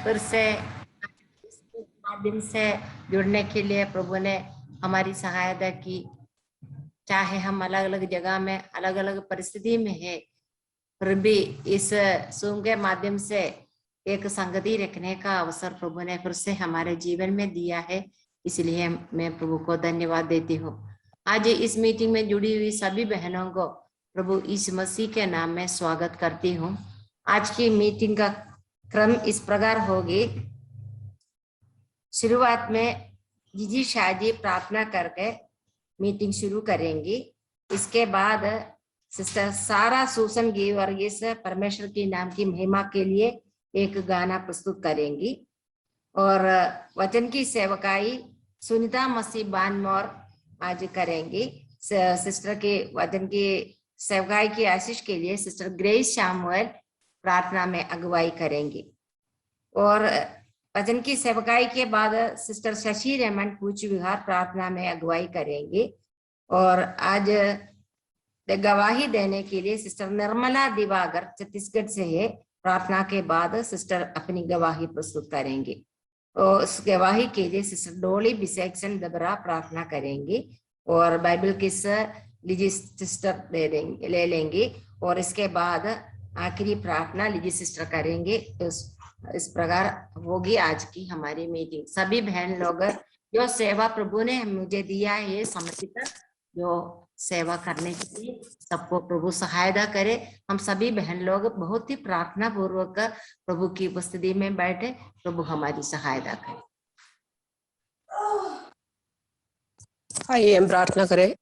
फिर से इस माध्यम से जुड़ने के लिए प्रभु ने हमारी सहायता की। चाहे हम अलग अलग जगह में अलग अलग परिस्थिति में है, फिर भी इस सूम के माध्यम से एक संगति रखने का अवसर प्रभु ने फिर से हमारे जीवन में दिया है। इसलिए मैं प्रभु को धन्यवाद देती हूँ। आज इस मीटिंग में जुड़ी हुई सभी बहनों को प्रभु यीशु मसीह के नाम में स्वागत करती हूँ। आज की मीटिंग का क्रम इस प्रकार होगी। शुरुआत में जीजी शाहजी प्रार्थना करके मीटिंग शुरू करेंगी। इसके बाद सिस्टर सारा सूसन गिवर्गीस परमेश्वर के नाम की महिमा के लिए एक गाना प्रस्तुत करेंगी और वचन की सेवकाई सुनीता मसीह बानमोर आज करेंगी। सिस्टर के वचन की सेवकाई की आशीष के लिए सिस्टर ग्रेस शामुएल प्रार्थना में अगुवाई करेंगी और वचन की सेवकाई के बाद सिस्टर शशि रेमन कूच विहार प्रार्थना में अगुवाई करेंगे और आज गवाही देने के लिए सिस्टर निर्मला दिवाकर छत्तीसगढ़ से है। प्रार्थना के बाद सिस्टर अपनी गवाही प्रस्तुत करेंगे और उस गवाही के लिए सिस्टर डोली बिसेक्सन दबरा प्रार्थना करेंगी और बाइबल किस लीजी सिस्टर ले लेंगे और इसके बाद आखिरी प्रार्थना लीजी सिस्टर करेंगे। इस प्रकार होगी आज की हमारी मीटिंग। सभी बहन लोग जो सेवा प्रभु ने मुझे दिया है ये समर्पित जो सेवा करने के लिए सबको प्रभु सहायता करे। हम सभी बहन लोग बहुत ही प्रार्थना पूर्वक प्रभु की उपस्थिति में बैठे, प्रभु हमारी सहायता करे। आइए हम प्रार्थना करें।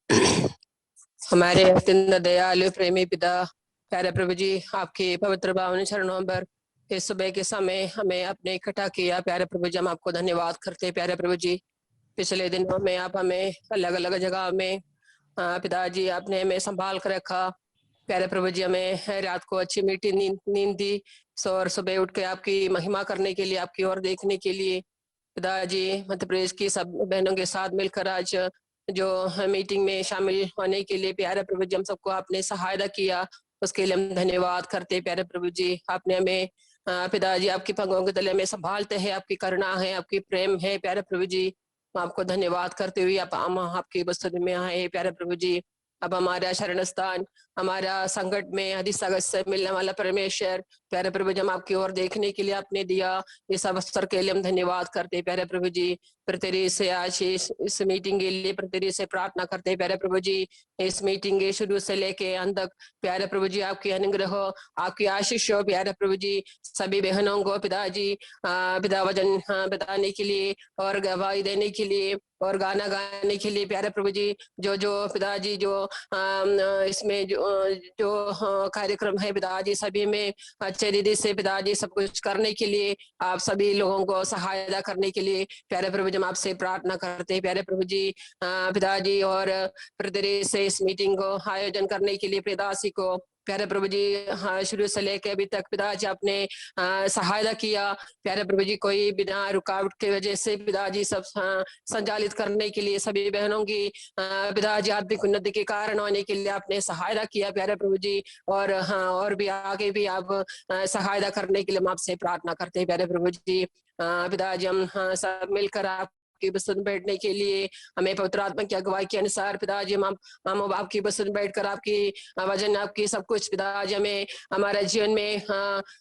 हमारे अत्यंत दयालु प्रेमी पिता प्यारे प्रभु जी, आपके पवित्र पावन चरणों पर इस सुबह के समय हमें अपने इकट्ठा किया। प्यारे प्रभु जी, हम आपको धन्यवाद करते। प्यारे प्रभु जी, पिछले दिनों में आप हमें अलग अलग जगह में पिताजी आपने हमें संभाल कर रखा। प्यारे प्रभु जी, हमें रात को अच्छी मीठी नींद दी और सुबह उठ के आपकी महिमा करने के लिए, आपकी ओर देखने के लिए पिताजी मध्य प्रदेश की सब बहनों के साथ मिलकर आज जो मीटिंग में शामिल होने के लिए प्यारे प्रभु जी हम सबको आपने सहायता किया, उसके लिए हम धन्यवाद करते। प्यारे प्रभु जी, आपने हमें पिताजी आपकी पंखों के तले में संभालते हैं, आपकी करुणा है, आपकी प्रेम है। प्यारे प्रभु जी, आपको धन्यवाद करते हुए हम आपकी उपस्थिति में आए। प्यारे प्रभु जी, अब हमारा शरण स्थान, हमारा संकट में अधिसगत से मिलने वाला परमेश्वर, प्यारे प्रभु जी हम आपकी ओर देखने के लिए आपने दिया, इस अवसर के लिए हम धन्यवाद करते। प्यारे प्रभु जी, प्रत्येक से आज इस मीटिंग के लिए प्रत्येक से प्रार्थना करते। प्यारे प्रभु जी, इस मीटिंग के शुरू से लेके अंत तक प्यारे प्रभु जी आपकी अनुग्रह हो, आपकी आशीष हो। प्यारे प्रभु जी, सभी बहनों को पिताजी पिता वचन बताने के लिए और गवाही देने के लिए और गाना गाने के लिए प्यारे प्रभु जी, जो जो पिताजी जो इसमें जो कार्यक्रम है पिताजी, सभी में अच्छे रीति से पिताजी सब कुछ करने के लिए, आप सभी लोगों को सहायता करने के लिए प्यारे प्रभु जी हम आपसे प्रार्थना करते हैं। प्यारे प्रभु जी, पिताजी और प्रत्येक से इस मीटिंग को आयोजन करने के लिए पिताजी को प्यारे प्रभु जी शुरू से लेकर अभी तक पिताजी आपने सहायता किया। प्यारे प्रभु जी, कोई बिना रुकावट की वजह से पिताजी सब संचालित करने के लिए सभी बहनों की पिताजी आत्मिक उन्नति के कारण होने के लिए आपने सहायता किया। प्यारे प्रभु जी, और और भी आगे भी आप सहायता करने के लिए हम आपसे प्रार्थना करते हैं। प्यारे प्रभु जी, पिताजी हम सब मिलकर आप आपकी बसन बैठने के लिए हमें पवित्र आत्मा की अगुवाई के अनुसार पिताजी हम आपकी बसन बैठकर आपकी वचन आपकी सब कुछ पिताजी हमें हमारे जीवन में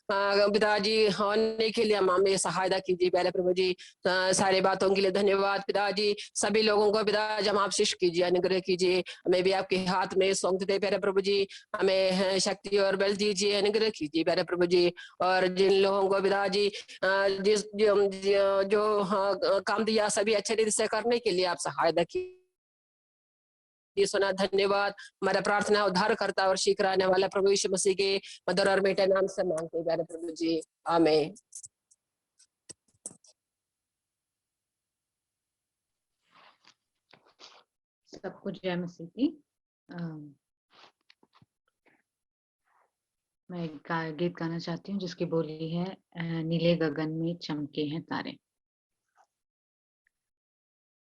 पिताजी होने के लिए हम हमें सहायता कीजिए। प्यारे प्रभु जी, सारी बातों के लिए धन्यवाद पिताजी। सभी लोगों को पिताजी हम आशीष कीजिए, अनुग्रह कीजिए, हमें भी आपके हाथ में सौंप देते। प्यारे प्रभु जी, हमें शक्ति और बल दीजिए, अनुग्रह कीजिए प्यारे प्रभु जी। और जिन लोगों को पिताजी जिस जो काम दिया सभी अच्छे रीति से करने के लिए आप सहायता की सुना। धन्यवाद। हमारा प्रार्थना उद्धार करता और शीघ्र आने वाला प्रभु यीशु मसीह के मधुर और मीठे नाम से मांगते प्यारे प्रभु जी, आमीन। सबको जय मसीह की। मैं एक गीत गाना चाहती हूँ जिसकी बोली है नीले गगन में चमके हैं तारे।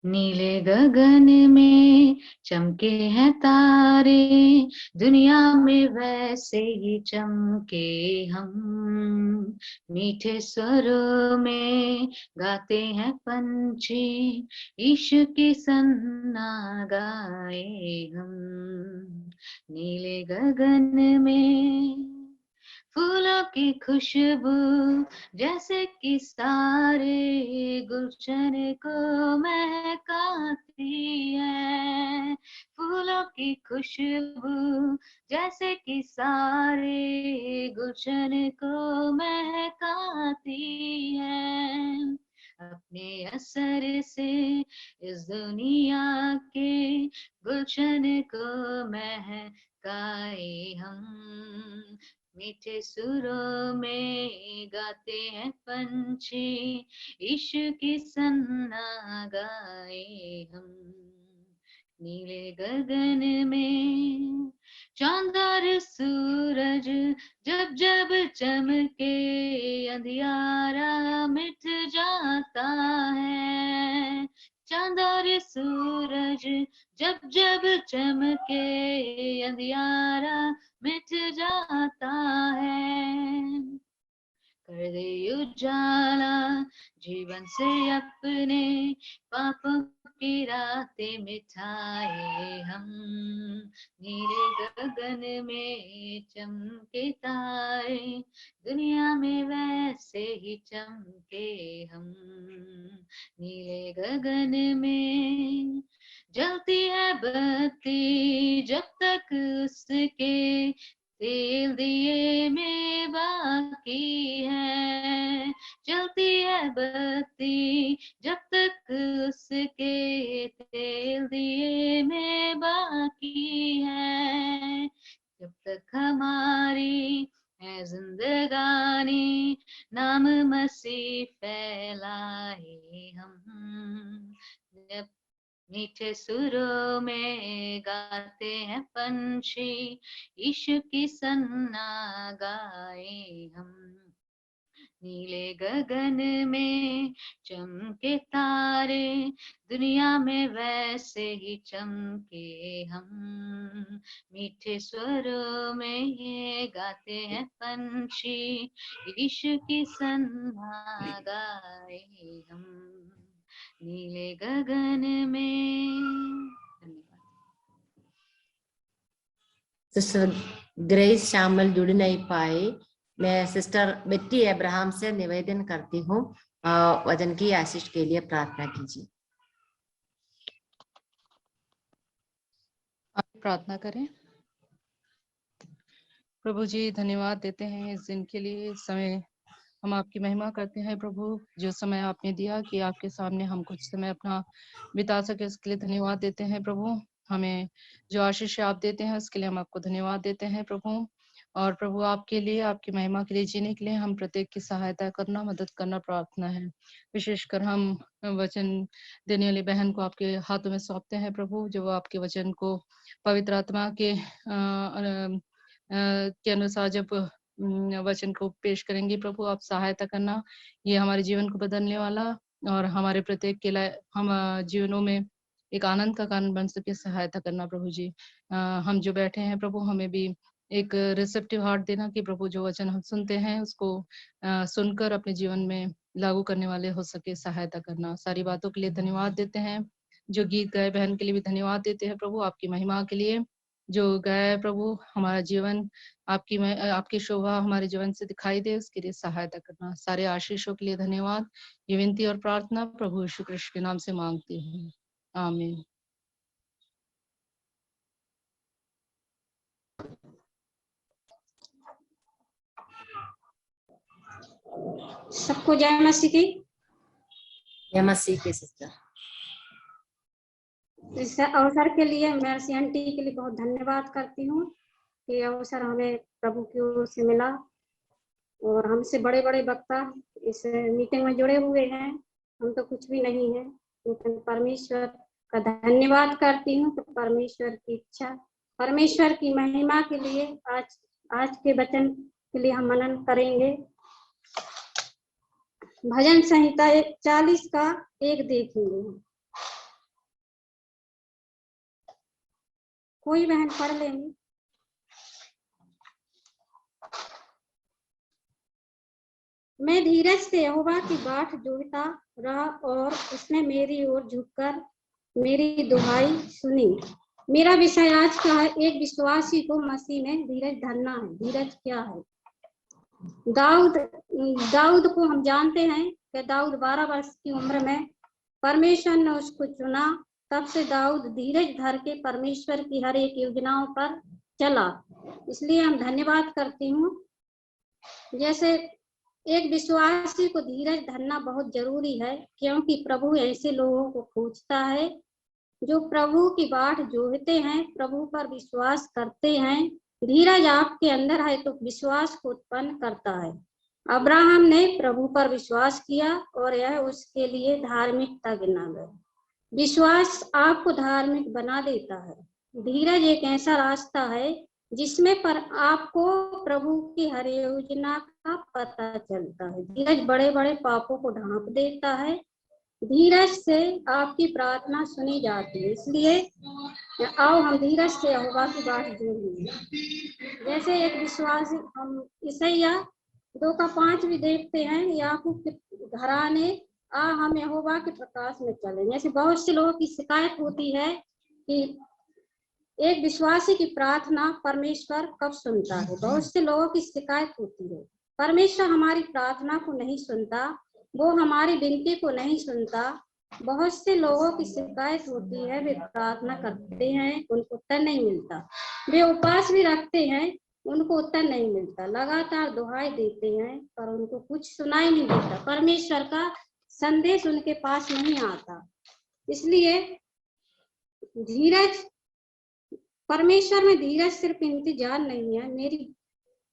नीले गगन में चमके हैं तारे, दुनिया में वैसे ही चमके हम। मीठे स्वरों में गाते हैं पंछी, इश्क की सन्ना गाए हम। नीले गगन में फूलों की खुशबू जैसे कि सारे गुलशन को महकाती है। फूलों की खुशबू जैसे कि सारे गुलशन को महकाती है। अपने असर से इस दुनिया के गुलशन को महकाए हम। मीठे सुरों में गाते हैं पंछी, इश्क की सन्ना गाए हम। नीले गगन में चांद और सूरज जब जब चमके, अंधियारा मिट जाता है। चांद और सूरज जब जब चमके, अंधियारा मिट जाता है। कर दे उजाला जीवन से अपने, पापों की रातें मिटाए हम। नीले गगन में चमके तारे, दुनिया में वैसे ही चमके हम। नीले गगन में जलती है बत्ती जब तक उसके तेल दिए में बाकी है। जलती है बत्ती जब तक उसके तेल दिए में बाकी है। जब तक हमारी है जिंदगानी, नाम मसीह फैलाए हम। जब मीठे सुरों में गाते हैं पंछी, इश्क की सन्ना गाए हम। नीले गगन में चमके तारे, दुनिया में वैसे ही चमके हम। मीठे स्वरों में ये गाते हैं पंछी, इश्क की सन्ना गाए हम। नीले गगन में। धन्यवाद। सिस्टर ग्रेस श्यामल जुड़ नहीं पाई। मैं सिस्टर बेट्टी अब्राहम से निवेदन करती हूँ, वचन की आशीष के लिए प्रार्थना कीजिए। आप प्रार्थना करें। प्रभु जी, धन्यवाद देते हैं इस दिन के लिए। इस समय हम आपकी महिमा करते हैं प्रभु, जो समय आपने दिया कि आपके सामने हम कुछ समय अपना बिता सके, उसके लिए धन्यवाद देते हैं प्रभु। हमें जो आशीष आप देते हैं उसके लिए हम आपको धन्यवाद देते हैं प्रभु। और प्रभु, आपके लिए, आपकी महिमा के लिए जीने के लिए हम प्रत्येक की सहायता करना, मदद करना प्रार्थना है। विशेषकर हम वचन देने वाली बहन को आपके हाथों में सौंपते हैं प्रभु, जो आपके वचन को पवित्र आत्मा के अनुसार जब वचन को पेश करेंगे प्रभु, आप सहायता करना। ये हमारे जीवन को बदलने वाला और हमारे प्रत्येक के लिए हम जीवनों में एक आनंद का कारण बन सके, सहायता करना प्रभु जी। हम जो बैठे हैं प्रभु, हमें भी एक रिसेप्टिव हार्ट देना कि प्रभु जो वचन हम सुनते हैं उसको सुनकर अपने जीवन में लागू करने वाले हो सके, सहायता करना। सारी बातों के लिए धन्यवाद देते हैं। जो गीत गाए बहन के लिए भी धन्यवाद देते हैं प्रभु, आपकी महिमा के लिए जो गाए प्रभु। हमारा जीवन आपकी शोभा हमारे जीवन से दिखाई दे, उसके लिए सहायता करना। सारे आशीषों के लिए धन्यवाद। ये विनती और प्रार्थना प्रभु यीशु कृष्ण के नाम से मांगती हूँ, आमीन। सबको जय मसीह की। जय मसीह की सिस्टर। इस अवसर के लिए मैं आंटी के लिए बहुत धन्यवाद करती हूँ कि अवसर हमें प्रभु की ओर से मिला और हमसे बड़े बड़े वक्ता इस मीटिंग में जुड़े हुए हैं। हम तो कुछ भी नहीं है, लेकिन परमेश्वर का धन्यवाद करती हूँ। तो परमेश्वर की इच्छा, परमेश्वर की महिमा के लिए आज के वचन के लिए हम मनन करेंगे। भजन संहिता 40 का 1 देखेंगे। कोई बहन पढ़ लेंगी। मैं धीरज से यहोवा की बाट जोहता रहा और उसने मेरी ओर झुककर मेरी दुहाई सुनी। मेरा विषय आज का है, एक विश्वासी को मसीह में धीरज धरना है। धीरज क्या है? दाऊद को हम जानते हैं कि दाऊद 12 वर्ष की उम्र में परमेश्वर ने उसको चुना। तब से दाऊद धीरज धर के परमेश्वर की हर एक योजनाओं पर चला। इसलिए हम धन्यवाद करती हूँ। जैसे एक विश्वासी को धीरज धरना बहुत जरूरी है, क्योंकि प्रभु ऐसे लोगों को खोजता है जो प्रभु की बाट जोहते हैं, प्रभु पर विश्वास करते हैं। धीरज आपके अंदर है तो विश्वास को उत्पन्न करता है। अब्राहम ने प्रभु पर विश्वास किया और यह उसके लिए धार्मिकता गिना गया। विश्वास आपको धार्मिक बना देता है। धीरज एक ऐसा रास्ता है जिसमें पर आपको प्रभु की हर योजना का पता चलता है। धीरज बड़े बड़े पापों को ढांप देता है। धीरज से आपकी प्रार्थना सुनी जाती है। इसलिए आओ हम धीरज से यहोवा की बात जोड़ेंगे। जैसे एक विश्वासी, हम ईसाइया 2:5 भी देखते हैं, याकूब के घराने हम यहोवा के प्रकाश में चले। जैसे बहुत से लोगों की शिकायत होती है कि एक विश्वासी की प्रार्थना परमेश्वर कब सुनता है। बहुत से लोगों की शिकायत होती है परमेश्वर हमारी प्रार्थना को नहीं सुनता, वो हमारी विनती को नहीं सुनता। बहुत से लोगों की शिकायत होती है, वे प्रार्थना करते हैं, उनको उत्तर नहीं मिलता। वे उपवास भी रखते हैं, उनको उत्तर नहीं मिलता। लगातार दुहाई देते हैं पर उनको कुछ सुनाई नहीं देता। परमेश्वर का संदेश उनके पास नहीं आता। इसलिए धीरज, परमेश्वर में धीरज सिर्फ इंतजार नहीं है मेरी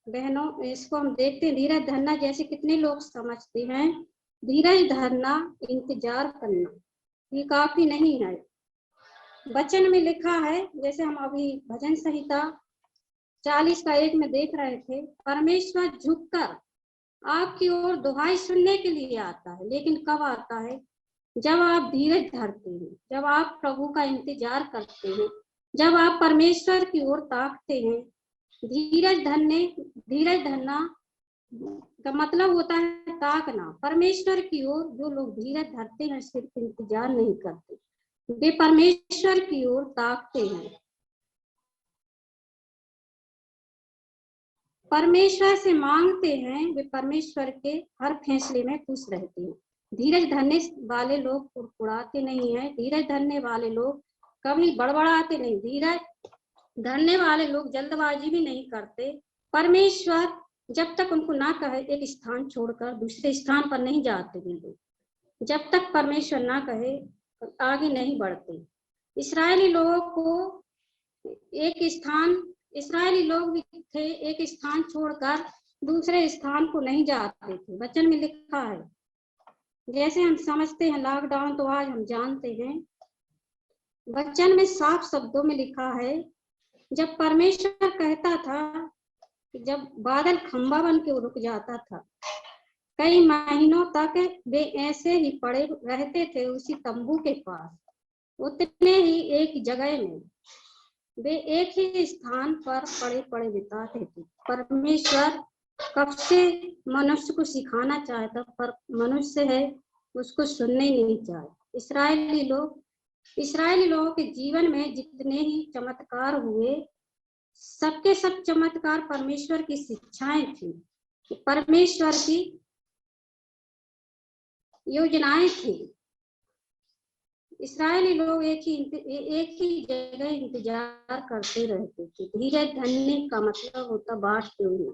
बहनों। इसको हम देखते हैं, धीरज धरना जैसे कितने लोग समझते हैं, धीरज धरना, इंतजार करना ये काफी नहीं है। वचन में लिखा है, जैसे हम अभी भजन संहिता 40:1 में देख रहे थे, परमेश्वर झुककर आपकी ओर दुहाई सुनने के लिए आता है। लेकिन कब आता है? जब आप धीरज धरते हैं, जब आप प्रभु का इंतजार करते हैं, जब आप परमेश्वर की ओर ताकते हैं। धीरज धरना का मतलब होता है ताकना परमेश्वर की ओर। जो लोग धीरज धरते हैं सिर्फ इंतजार नहीं करते, वे परमेश्वर की ओर ताकते हैं, परमेश्वर से मांगते हैं, वे परमेश्वर के हर फैसले में खुश रहते हैं। धीरज धरने वाले लोग कुड़कुड़ाते नहीं हैं। धीरज धरने वाले लोग कभी बड़बड़ाते नहीं। धीरज धरने वाले लोग जल्दबाजी भी नहीं करते। परमेश्वर जब तक उनको ना कहे एक स्थान छोड़कर दूसरे स्थान पर नहीं जाते वे लोग। जब तक परमेश्वर ना कहे आगे नहीं बढ़ते। इस्राएली लोगों को इस्राएली लोग भी थे, एक स्थान छोड़कर दूसरे स्थान को नहीं जाते थे। वचन में लिखा है, जैसे हम समझते हैं लॉकडाउन, तो आज हम जानते हैं वचन में साफ शब्दों में लिखा है, जब परमेश्वर कहता था, जब बादल खंबा बन के रुक जाता था, कई महीनों तक वे ऐसे ही पड़े रहते थे उसी तंबू के पास, उतने ही एक जगह में वे एक ही स्थान पर पड़े पड़े बिताते थे। परमेश्वर कब से मनुष्य को सिखाना चाहता, पर मनुष्य है उसको सुनने नहीं चाहे। इस्राएली लोगों के जीवन में जितने ही चमत्कार हुए, सबके सब चमत्कार परमेश्वर की शिक्षाएं थी, परमेश्वर की योजनाएं थी। इस्राएली लोग एक ही जगह इंतजार करते रहते थे। धीरज धरने का मतलब होता बाट जोड़ना,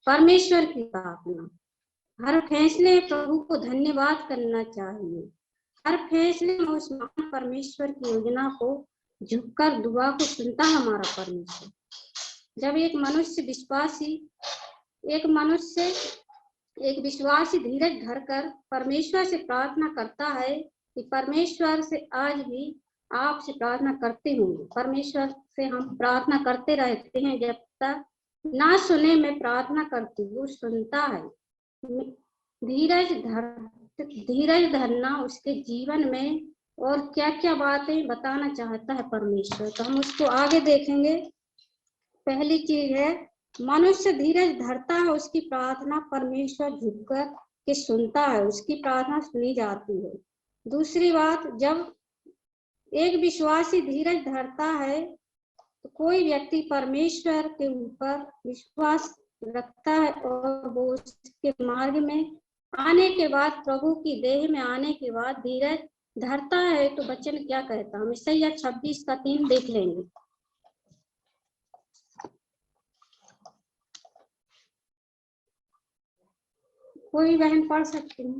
परमेश्वर की ताकना। हर फैसले प्रभु को धन्यवाद करना चाहिए। हर फैसले में उस महान परमेश्वर की योजना को झुककर दुआ को सुनता हमारा परमेश्वर। जब एक विश्वासी धीरज धरकर परमेश्वर से प्रार्थना करता है कि परमेश्वर से आज भी आपसे प्रार्थना करते होंगे। परमेश्वर से हम प्रार्थना करते रहते हैं, जब तक ना सुने मैं प्रार्थना करती हूँ, सुनता है। धीरज धरना उसके जीवन में और क्या क्या बातें बताना चाहता है परमेश्वर, तो हम उसको आगे देखेंगे। पहली चीज है, मनुष्य धीरज धरता है, उसकी प्रार्थना परमेश्वर झुककर के सुनता है, उसकी प्रार्थना सुनी जाती है। दूसरी बात, जब एक विश्वासी धीरज धरता है तो कोई व्यक्ति परमेश्वर के ऊपर विश्वास रखता है और वो उसके मार्ग में आने के बाद, प्रभु की देह में आने के बाद धीरज धरता है, तो वचन क्या कहता है, हम ईसाइया 26:3 देख लेंगे। कोई बहन पढ़ सकती है?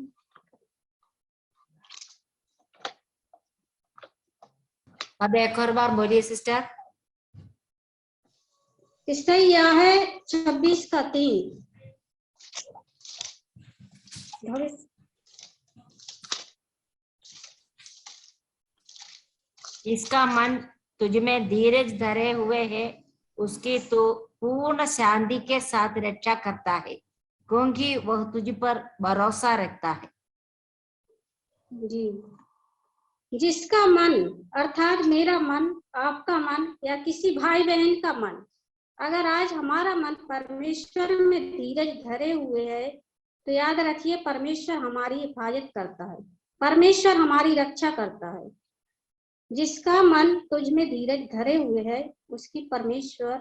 अब एक और बार बोलिए सिस्टर। ईसाइया है 26:3। इसका मन तुझ में धीरज धरे हुए है, उसकी तो पूर्ण शांति के साथ रक्षा करता है, क्योंकि वह तुझ पर भरोसा रखता है। जी, जिसका मन अर्थात मेरा मन, आपका मन या किसी भाई बहन का मन, अगर आज हमारा मन परमेश्वर में धीरज धरे हुए है तो याद रखिए परमेश्वर हमारी हिफाजत करता है, परमेश्वर हमारी रक्षा करता है। जिसका मन तुझ में धीरज धरे हुए है उसकी परमेश्वर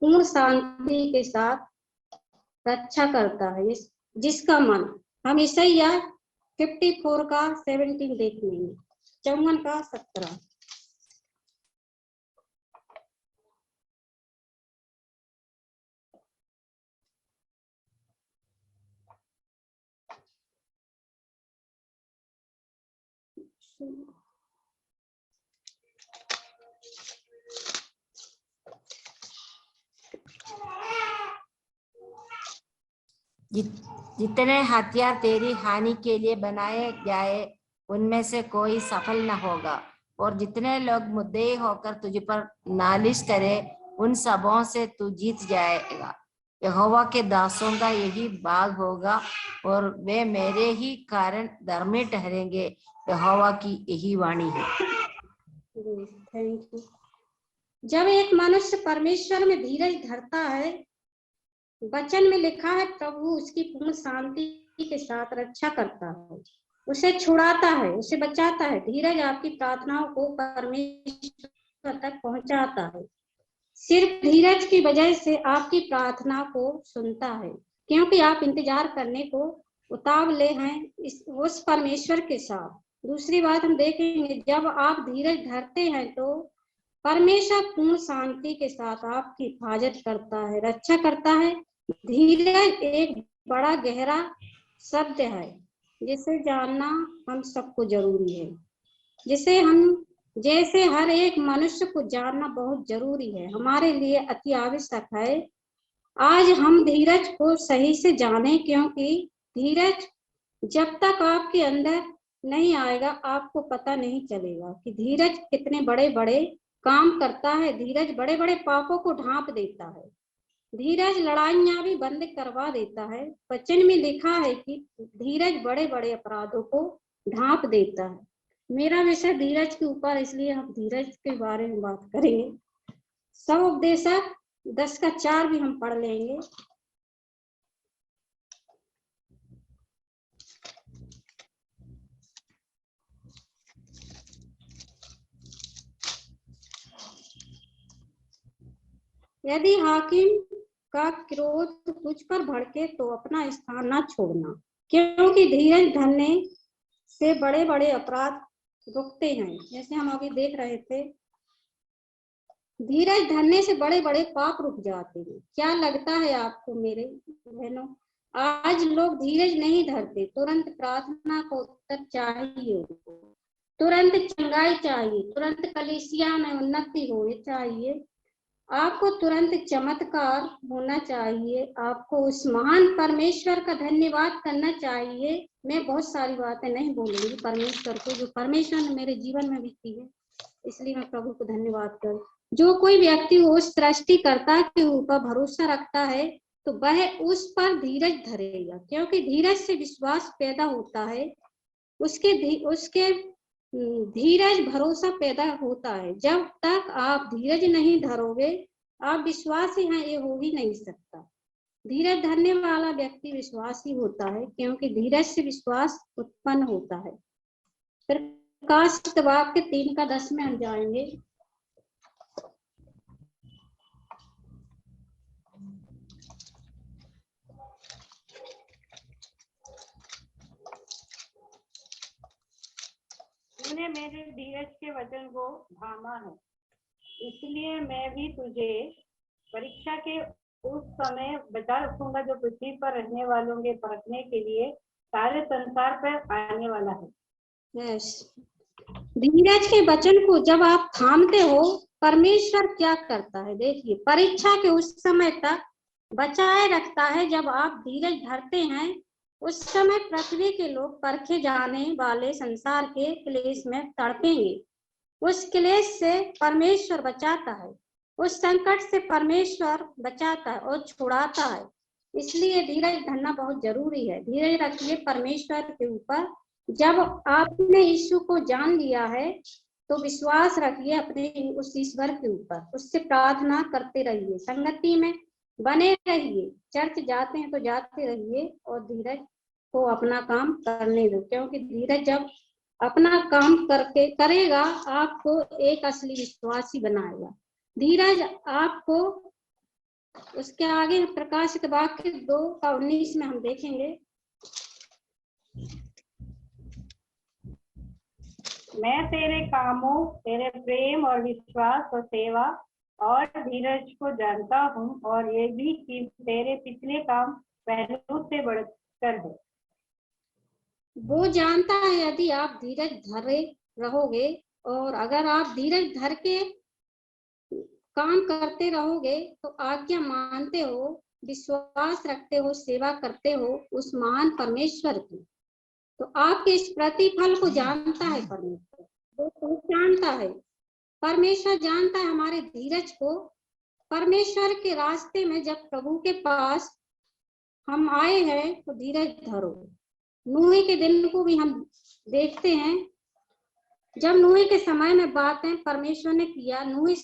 पूर्ण शांति के साथ रक्षा करता है। जिसका मन, हम ईसाइया 54:17 देख लेंगे, 54:17। जितने हथियार तेरी हानि के लिए बनाए जाए उनमें से कोई सफल न होगा, और जितने लोग मुद्दई होकर तुझ पर नालिश करे उन सबों से तू जीत जाएगा। यहोवा के दासों का यही भाग होगा और वे मेरे ही कारण धर्मी ठहरेंगे, यहोवा की यही वाणी है। Thank you. जब एक मनुष्य परमेश्वर में धीरज धरता है, वचन में लिखा है प्रभु उसकी पूर्ण शांति के साथ रक्षा करता है, उसे छुड़ाता है, उसे बचाता है। धीरज आपकी प्रार्थनाओं को परमेश्वर तक पहुंचाता है। सिर्फ धीरज की वजह से आपकी प्रार्थना को सुनता है, क्योंकि आप इंतजार करने को उतावले हैं उस परमेश्वर के साथ। दूसरी बात हम देखेंगे, जब आप धीरज धरते हैं तो परमेश्वर पूर्ण शांति के साथ आपकी हिफाजत करता है, रक्षा करता है। धीरज एक बड़ा गहरा शब्द है जिसे जानना हम सबको जरूरी है, जैसे हर एक मनुष्य को जानना बहुत जरूरी है, हमारे लिए अति आवश्यक है। आज हम धीरज को सही से जाने, क्योंकि धीरज जब तक आपके अंदर नहीं आएगा आपको पता नहीं चलेगा कि धीरज कितने बड़े बड़े काम करता है। धीरज बड़े बड़े पापों को ढांप देता है, धीरज लड़ाइयां भी बंद करवा देता है। वचन में लिखा है कि धीरज बड़े बड़े अपराधों को ढांप देता है। मेरा विषय धीरज के ऊपर, इसलिए हम धीरज के बारे में बात करेंगे। सब उपदेशक 10:4 भी हम पढ़ लेंगे। यदि हाकिम का क्रोध तुझ पर भड़के तो अपना स्थान न छोड़ना, क्योंकि धीरज धरने से बड़े बड़े अपराध रुकते हैं। जैसे हम अभी देख रहे थे, धीरज धरने से बड़े बड़े पाप रुक जाते हैं। क्या लगता है आपको मेरे बहनों, आज लोग धीरज नहीं धरते, तुरंत प्रार्थना को उत्तर चाहिए, तुरंत चंगाई चाहिए, तुरंत कलीसिया में उन्नति हो चाहिए, आपको तुरंत चमत्कार होना चाहिए, आपको उस महान परमेश्वर का धन्यवाद करना चाहिए। मैं बहुत सारी बातें नहीं बोलूंगी परमेश्वर को, जो परमेश्वर ने मेरे जीवन में भी की है, इसलिए मैं प्रभु को धन्यवाद करूं। जो कोई व्यक्ति उस सृष्टिकर्ता के ऊपर भरोसा रखता है तो वह उस पर धीरज धरेगा, क्योंकि धीरज से विश्वास पैदा होता है। उसके धीरज भरोसा पैदा होता है। जब तक आप धीरज नहीं धरोगे, आप विश्वासी हैं ये हो ही नहीं सकता। धीरज धरने वाला व्यक्ति विश्वासी होता है, क्योंकि धीरज से विश्वास उत्पन्न होता है। प्रकाशित वाक्य 3:10 में हम जाएंगे। तूने मेरे धीरज के वचन को थामा है, इसलिए मैं भी तुझे परीक्षा के उस समय बचा रखूंगा जो पृथ्वी पर रहने वालों के परखने के लिए सारे संसार पर आने वाला है। धीरज के वचन को जब आप थामते हो, परमेश्वर क्या करता है देखिए, परीक्षा के उस समय तक बचाए रखता है। जब आप धीरज धरते हैं, उस समय पृथ्वी के लोग परखे जाने वाले संसार के क्लेश में तड़पेंगे। उस क्लेश से परमेश्वर बचाता है, उस संकट से परमेश्वर बचाता है और छुड़ाता है। इसलिए धीरज धरना बहुत जरूरी है। धीरज रखिए परमेश्वर के ऊपर। जब आपने यीशु को जान लिया है, तो विश्वास रखिए अपने उस ईश्वर के ऊपर, उससे प्रार्थना करते रहिए, संगति में बने रहिए, चर्च जाते हैं तो जाते रहिए और धीरज को अपना काम करने दो, क्योंकि धीरज जब अपना काम करके करेगा, आपको एक असली विश्वासी बनाएगा। धीरज आपको, उसके आगे प्रकाशित वाक्य 2:19 में हम देखेंगे। मैं तेरे कामों, तेरे प्रेम और विश्वास और सेवा और धीरज को जानता हूँ, और ये भी कि तेरे पिछले काम पहलू से बढ़कर है। वो जानता है यदि आप धीरज धरे रहोगे, और अगर आप धीरज धर के काम करते रहोगे, तो आज्ञा मानते हो, विश्वास रखते हो, सेवा करते हो उस महान परमेश्वर की, तो आपके इस प्रतिफल को जानता है परमेश्वर, वो पहचानता है। परमेश्वर जानता है हमारे धीरज को। परमेश्वर के रास्ते में जब प्रभु के पास हम आए हैं, तो धीरज धरो। नूह के दिन को भी हम देखते हैं। जब नूह के समय में बातें परमेश्वर ने किया नूह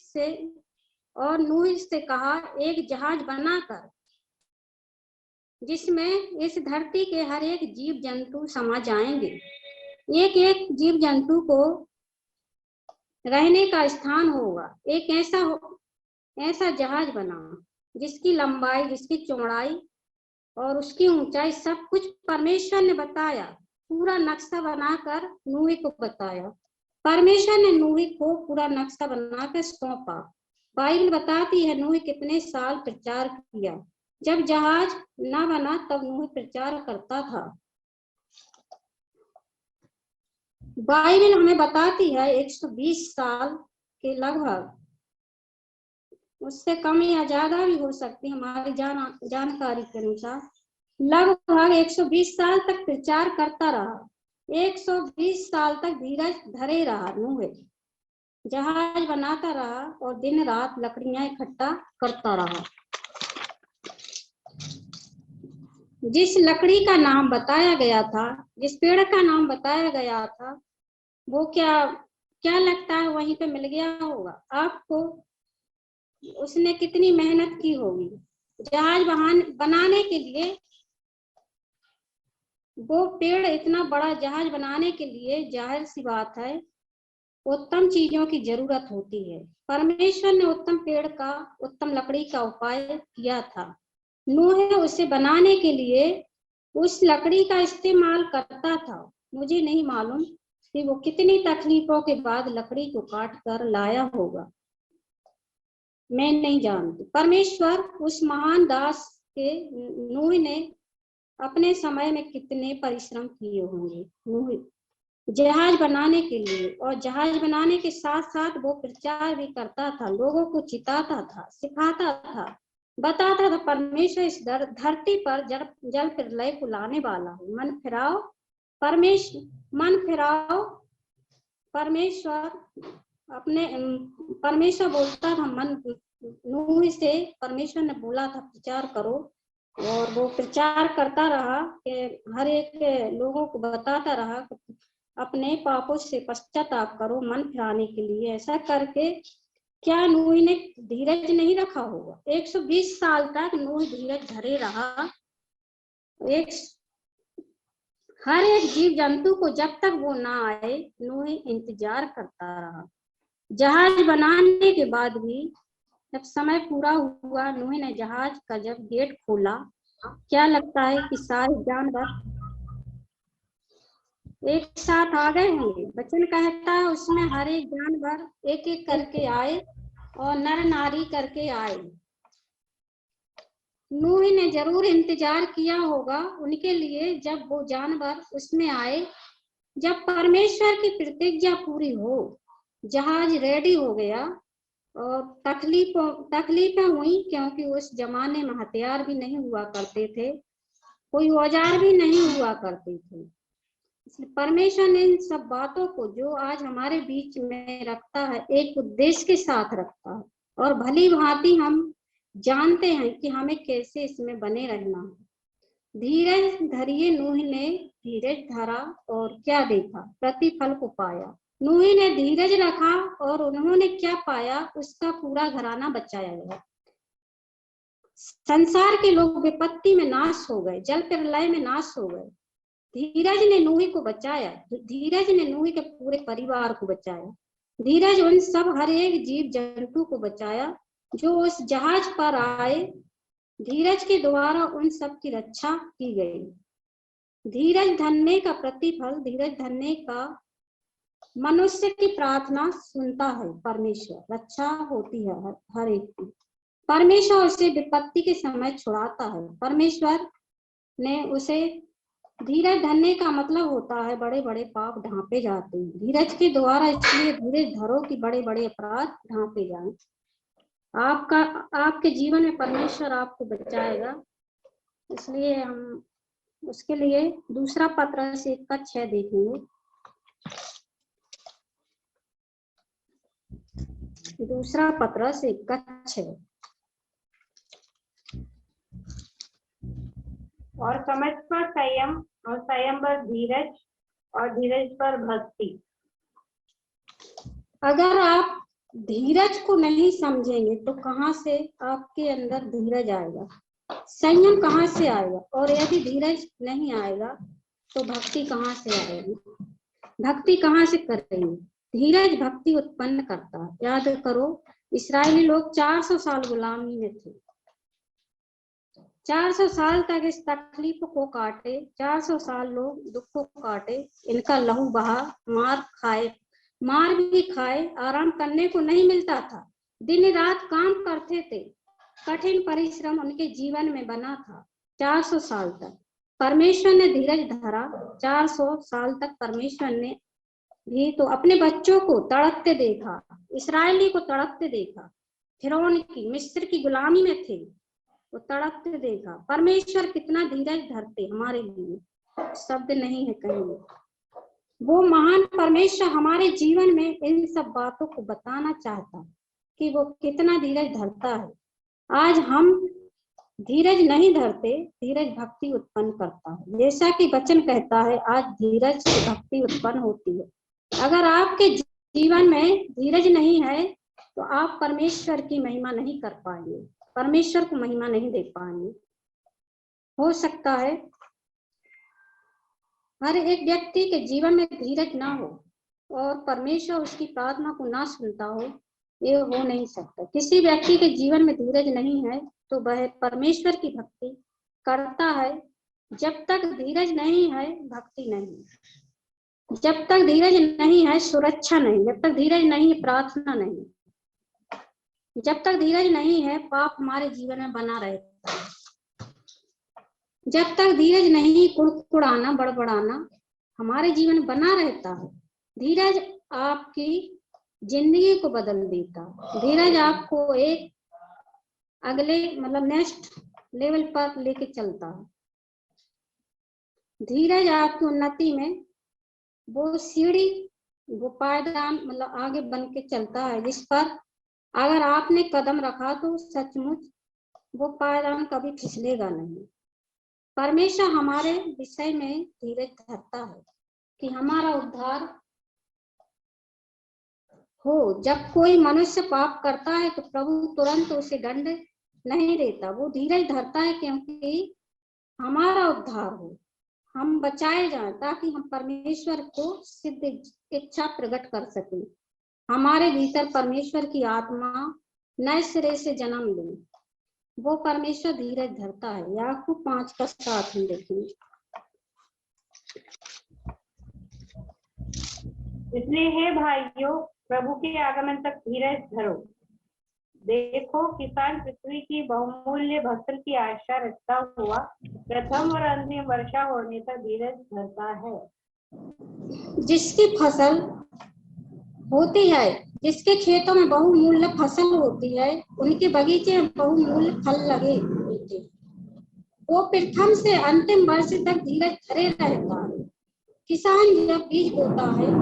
से कहा, एक जहाज बनाकर जिसमें इस धरती के हर एक जीव जंतु समा जाएंगे। एक एक जीव जंतु को रहने का स्थान होगा। एक ऐसा जहाज बना जिसकी लंबाई, जिसकी चौड़ाई और उसकी ऊंचाई सब कुछ परमेश्वर ने बताया। पूरा नक्शा बनाकर नूह को बताया। परमेश्वर ने नूह को पूरा नक्शा बनाकर सौंपा। बाइबल बताती है नूह कितने साल प्रचार किया। जब जहाज न बना तब नूह प्रचार करता था। बाइबल हमें बताती है 120 साल के लगभग, उससे कम या ज्यादा भी हो सकती है हमारी जानकारी के अनुसार। लगभग 120 साल तक प्रचार करता रहा। 120 साल तक धीरज धरे रहा नूह। जहाज बनाता रहा और दिन रात लकड़ियां इकट्ठा करता रहा। जिस लकड़ी का नाम बताया गया था, जिस पेड़ का नाम बताया गया था, वो क्या लगता है वहीं पे मिल गया होगा आपको। उसने कितनी मेहनत की होगी जहाज बनाने के लिए। वो पेड़ इतना बड़ा जहाज बनाने के लिए जाहिर सी बात है उत्तम चीजों की जरूरत होती है। परमेश्वर ने उत्तम पेड़ का, उत्तम लकड़ी का उपाय किया था। नूह उसे बनाने के लिए उस लकड़ी का इस्तेमाल करता था। मुझे नहीं मालूम कि वो कितनी तकलीफों के बाद लकड़ी को काट कर लाया होगा, मैं नहीं जानती। परमेश्वर उस महान दास के नूह ने अपने समय में कितने परिश्रम किए होंगे नूह जहाज बनाने के लिए। और जहाज बनाने के साथ साथ वो प्रचार भी करता था, लोगों को चिताता था, सिखाता था, बताता था परमेश्वर इस धरती पर जल प्रलय को लाने वाला है। मन फिराओ, परमेश्वर बोलता था मन नूह से। परमेश्वर ने बोला था प्रचार करो, और वो प्रचार करता रहा कि हर एक लोगों को बताता रहा अपने पापों से पश्चाताप करो मन फिराने के लिए। ऐसा करके क्या नूह ने धीरज नहीं रखा होगा? 120 साल तक नूह धीरज धरे रहा। हर एक जीव जंतु को जब तक वो ना आए नूह इंतजार करता रहा। जहाज बनाने के बाद भी जब समय पूरा हुआ, नूह ने जहाज का जब गेट खोला, क्या लगता है कि सारे जानवर एक साथ आ गए होंगे? वचन कहता है उसमें हर एक जानवर एक एक करके आए और नर नारी करके आए। नूह ने जरूर इंतजार किया होगा उनके लिए जब वो जानवर उसमें आए। जब परमेश्वर की प्रतिज्ञा पूरी हो, जहाज रेडी हो गया और तकलीफें हुई, क्योंकि उस जमाने में हथियार भी नहीं हुआ करते थे, कोई औजार भी नहीं हुआ करते थे। इसलिए परमेश्वर ने इन सब बातों को जो आज हमारे बीच में रखता है, एक उद्देश्य के साथ रखता है और भली भांति हम जानते हैं कि हमें कैसे इसमें बने रहना है। धीरज धरिए। नूह ने धीरज धरा और क्या देखा? प्रतिफल को पाया। नूह ने धीरज रखा और उन्होंने क्या पाया? उसका पूरा घराना बचाया गया। संसार के लोग विपत्ति में नाश हो गए, जल प्रलय में नाश हो गए। धीरज ने नूह को बचाया। धीरज ने नूह के पूरे परिवार को बचाया। धीरज उन सब हर एक जीव जंतु को बचाया जो उस जहाज पर आए। धीरज के द्वारा उन सब की रक्षा की गई। धीरज धरने का प्रतिफल, धीरज धरने का मनुष्य की प्रार्थना सुनता है परमेश्वर, रक्षा होती है हर एक की। परमेश्वर उसे विपत्ति के समय छुड़ाता है। परमेश्वर ने उसे धीरज धरने का मतलब होता है बड़े बड़े पाप ढांपे जाते हैं धीरज के द्वारा। इसलिए धीरज धरो कि बड़े बड़े अपराध ढांपे जाएं। आपके जीवन में परमेश्वर आपको बचाएगा। इसलिए हम उसके लिए दूसरा पत्रस 1:6 देखेंगे। दूसरा पत्रस 1:6। और समझ पर संयम और संयम पर धीरज और धीरज पर भक्ति। अगर आप धीरज को नहीं समझेंगे तो कहाँ से आपके अंदर धीरज आएगा? संयम कहाँ से आएगा? और यदि धीरज नहीं आएगा तो भक्ति कहाँ से आएगी? भक्ति कहाँ से करेंगे? धीरज भक्ति उत्पन्न करता है। याद करो, इस्राएली लोग 400 साल गुलामी में थे। 400 साल तक इस तकलीफ को काटे, 400 साल लोग दुख को काटे, इनका लहू बहा, मार भी खाए, आराम करने को नहीं मिलता था। दिन रात काम करते थे, कठिन परिश्रम उनके जीवन में बना था। 400 साल तक परमेश्वर ने धीरज धरा। 400 साल तक परमेश्वर ने भी तो अपने बच्चों को तड़पते देखा, इस्राएली को तड़पते देखा। फिरौन की, मिस्र की गुलामी में थे, वो तड़पते देखा। परमेश्वर कितना धीरज धरते हमारे लिए, शब्द नहीं है कहीं। वो महान परमेश्वर हमारे जीवन में इन सब बातों को बताना चाहता कि वो कितना धीरज धरता है। आज हम धीरज नहीं धरते, धीरज भक्ति उत्पन्न करता है। जैसा कि वचन कहता है, आज धीरज से भक्ति उत्पन्न होती है। अगर आपके जीवन में धीरज नहीं है तो आप परमेश्वर की महिमा नहीं कर पाएंगे, परमेश्वर को महिमा नहीं दे पाएंगे। हो सकता है हर एक व्यक्ति के जीवन में धीरज ना हो और परमेश्वर उसकी प्रार्थना को ना सुनता हो, ये हो नहीं सकता। किसी व्यक्ति के जीवन में धीरज नहीं है तो वह परमेश्वर की भक्ति करता है। जब तक धीरज नहीं है, भक्ति नहीं। जब तक धीरज नहीं है, सुरक्षा नहीं। जब तक धीरज नहीं है, प्रार्थना नहीं। जब तक धीरज नहीं है, पाप हमारे जीवन में बना रहता है। जब तक धीरज नहीं, कुड़कुड़ाना, बड़बड़ाना हमारे जीवन में बना रहता है। धीरज आपकी जिंदगी को बदल देता है। धीरज आपको एक अगले नेक्स्ट लेवल पर लेके चलता है। धीरज आपकी उन्नति में वो सीढ़ी, वो पायदान आगे बन के चलता है, जिस पर अगर आपने कदम रखा तो सचमुच वो पायदान कभी फिसलेगा नहीं। परमेश्वर हमारे विषय में धीरज धरता है कि हमारा उद्धार हो। जब कोई मनुष्य पाप करता है तो प्रभु तुरंत उसे दंड नहीं देता, वो धीरज धरता है क्योंकि हमारा उद्धार हो, हम बचाए जाएं, ताकि हम परमेश्वर को सिद्ध इच्छा प्रकट कर सकें, हमारे भीतर परमेश्वर की आत्मा नए सिरे से जन्म ले। वो परमेश्वर धीरज धरता है। याकूब 5:7 हम देखेंगे। इसलिए हे भाइयों, प्रभु के आगमन तक धीरज धरो। देखो, किसान पृथ्वी की बहुमूल्य फसल की आशा रखता हुआ प्रथम और अंतिम वर्षा होने तक धीरज धरता है। जिसकी फसल होती है, जिसके खेतों में बहुमूल्य फसल होती है, उनके बगीचे में बहुमूल्य फल लगे होते हैं, वो प्रथम से अंतिम वर्ष तक धीरज धरे रहता है। किसान जब बीज बोता है,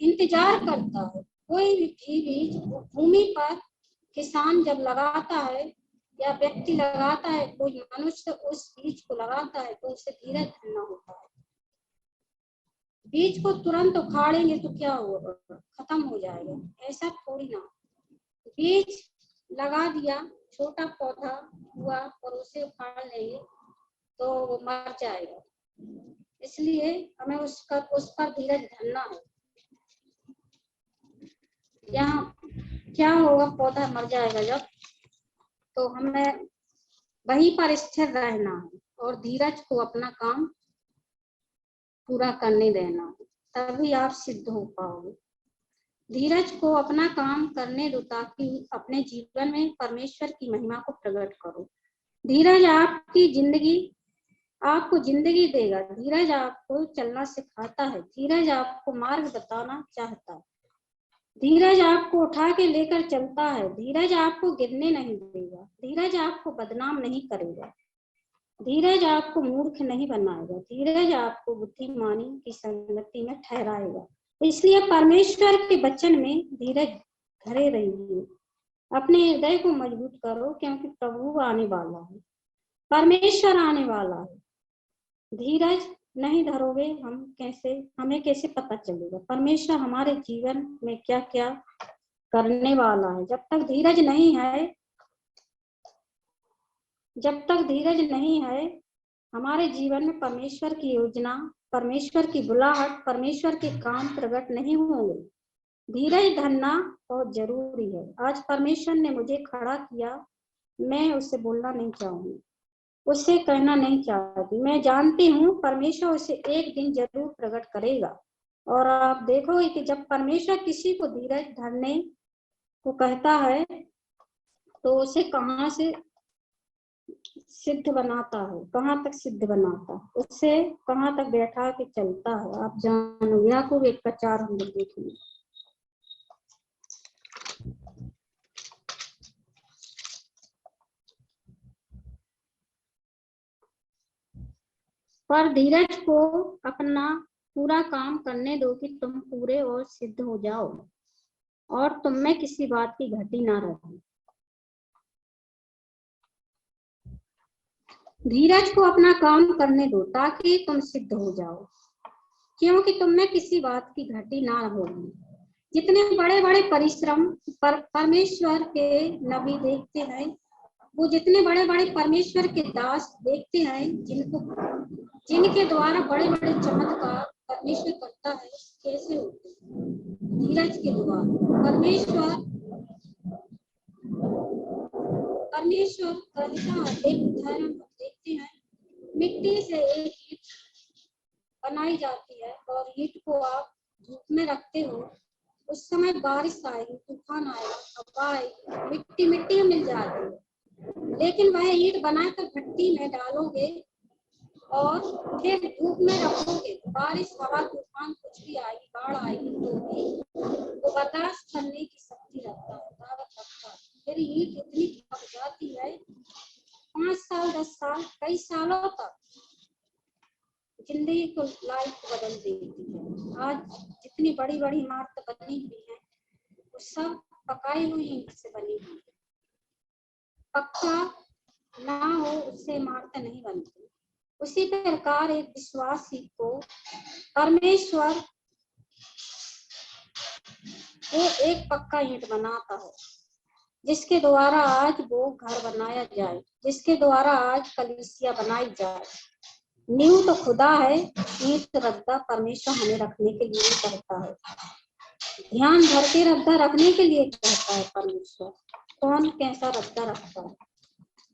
इंतजार करता है। कोई भी बीज भूमि पर किसान जब लगाता है या व्यक्ति लगाता है, कोई मनुष्य उस बीज को लगाता है, तो उसे धीरज धरना होता है। बीज को तुरंत उखाड़ेंगे तो क्या होगा, खत्म हो जाएगा, ऐसा थोड़ी ना। बीज लगा दिया, छोटा पौधा हुआ और उसे उखाड़ लेंगे तो वो मर जाएगा। इसलिए हमें उस पर धीरज धरना है। यहाँ क्या होगा, पौधा मर जाएगा जब, तो हमें वहीं पर स्थिर रहना है और धीरज को अपना काम पूरा करने देना है, तभी आप सिद्ध हो पाओगे। धीरज को अपना काम करने दो ताकि अपने जीवन में परमेश्वर की महिमा को प्रकट करो। धीरज आपको जिंदगी देगा। धीरज आपको चलना सिखाता है। धीरज आपको मार्ग बताना चाहता है। धीरज आपको उठा के लेकर चलता है। धीरज आपको गिरने नहीं देगा। धीरज आपको बदनाम नहीं करेगा। धीरज आपको मूर्ख नहीं बनाएगा। धीरज आपको बुद्धिमानी की संगति में ठहराएगा। इसलिए परमेश्वर के वचन में धीरज धरे रहिए। अपने हृदय को मजबूत करो, क्योंकि प्रभु आने वाला है, परमेश्वर आने वाला है। धीरज नहीं धरोगे, हमें कैसे पता चलेगा परमेश्वर हमारे जीवन में क्या क्या करने वाला है। जब तक धीरज नहीं है, हमारे जीवन में परमेश्वर की योजना, परमेश्वर की बुलाहट, परमेश्वर के काम प्रकट नहीं होंगे। धीरज धरना बहुत जरूरी है। आज परमेश्वर ने मुझे खड़ा किया, मैं उससे बोलना नहीं चाहूंगी, उससे कहना नहीं चाहती। मैं जानती हूँ परमेश्वर उसे एक दिन जरूर प्रकट करेगा। और आप देखोगे कि जब परमेश्वर किसी को धीरज धरने को कहता है तो उसे कहाँ से सिद्ध बनाता है, कहाँ तक सिद्ध बनाता है, उससे कहाँ तक बैठा के चलता है। आप जानो। याकूब 1:4 हम लोग देखेंगे। पर धीरज को अपना पूरा काम करने दो कि तुम पूरे और सिद्ध हो जाओ और तुम में किसी बात की घटी ना रहे। धीरज को अपना काम करने दो ताकि तुम सिद्ध हो जाओ, क्योंकि तुम में किसी बात की घटी ना होगी। जितने बड़े बड़े परिश्रम परमेश्वर के नबी देखते हैं, वो जितने बड़े बड़े परमेश्वर के दास देखते हैं, जिनके द्वारा बड़े बड़े चमत्कार परमेश्वर करता है, कैसे होते हैं? धीरज के द्वारा। परमेश्वर करता है। एक उदाहरण हम देखते हैं, मिट्टी से एक ईंट बनाई जाती है और ईंट को आप धूप में रखते हो, उस समय बारिश आएगी, तूफान आएगा, हवा आएगी, मिट्टी मिल जाती है। लेकिन वह ईंट बनाकर भट्टी में डालोगे और फिर धूप में रखोगे, बारिश, हवा, तूफान कुछ भी आएगी, बाढ़ आएगी, तो भी वो बर्दाश्त करने की शक्ति रखता है, ताकत रखता है। फिर ईंट इतनी पक जाती है, 5 साल 10 साल कई सालों तक जिंदगी को, लाइफ बदल देती है। आज जितनी बड़ी बड़ी इमारत बनी हुई है, वो सब पकाई हुई ईंट से बनी हुई है। पक्का ना हो उससे इमारतें नहीं बनती। उसी प्रकार एक विश्वासी को परमेश्वर वो एक पक्का ईंट बनाता है, जिसके द्वारा आज वो घर बनाया जाए, जिसके द्वारा आज कलीसिया बनाई जाए। नींव तो खुदा है, ईंट रद्दा परमेश्वर हमें रखने के लिए कहता है, ध्यान भर के रद्दा रखने के लिए कहता है परमेश्वर। कौन कैसा रद्दा रखता है?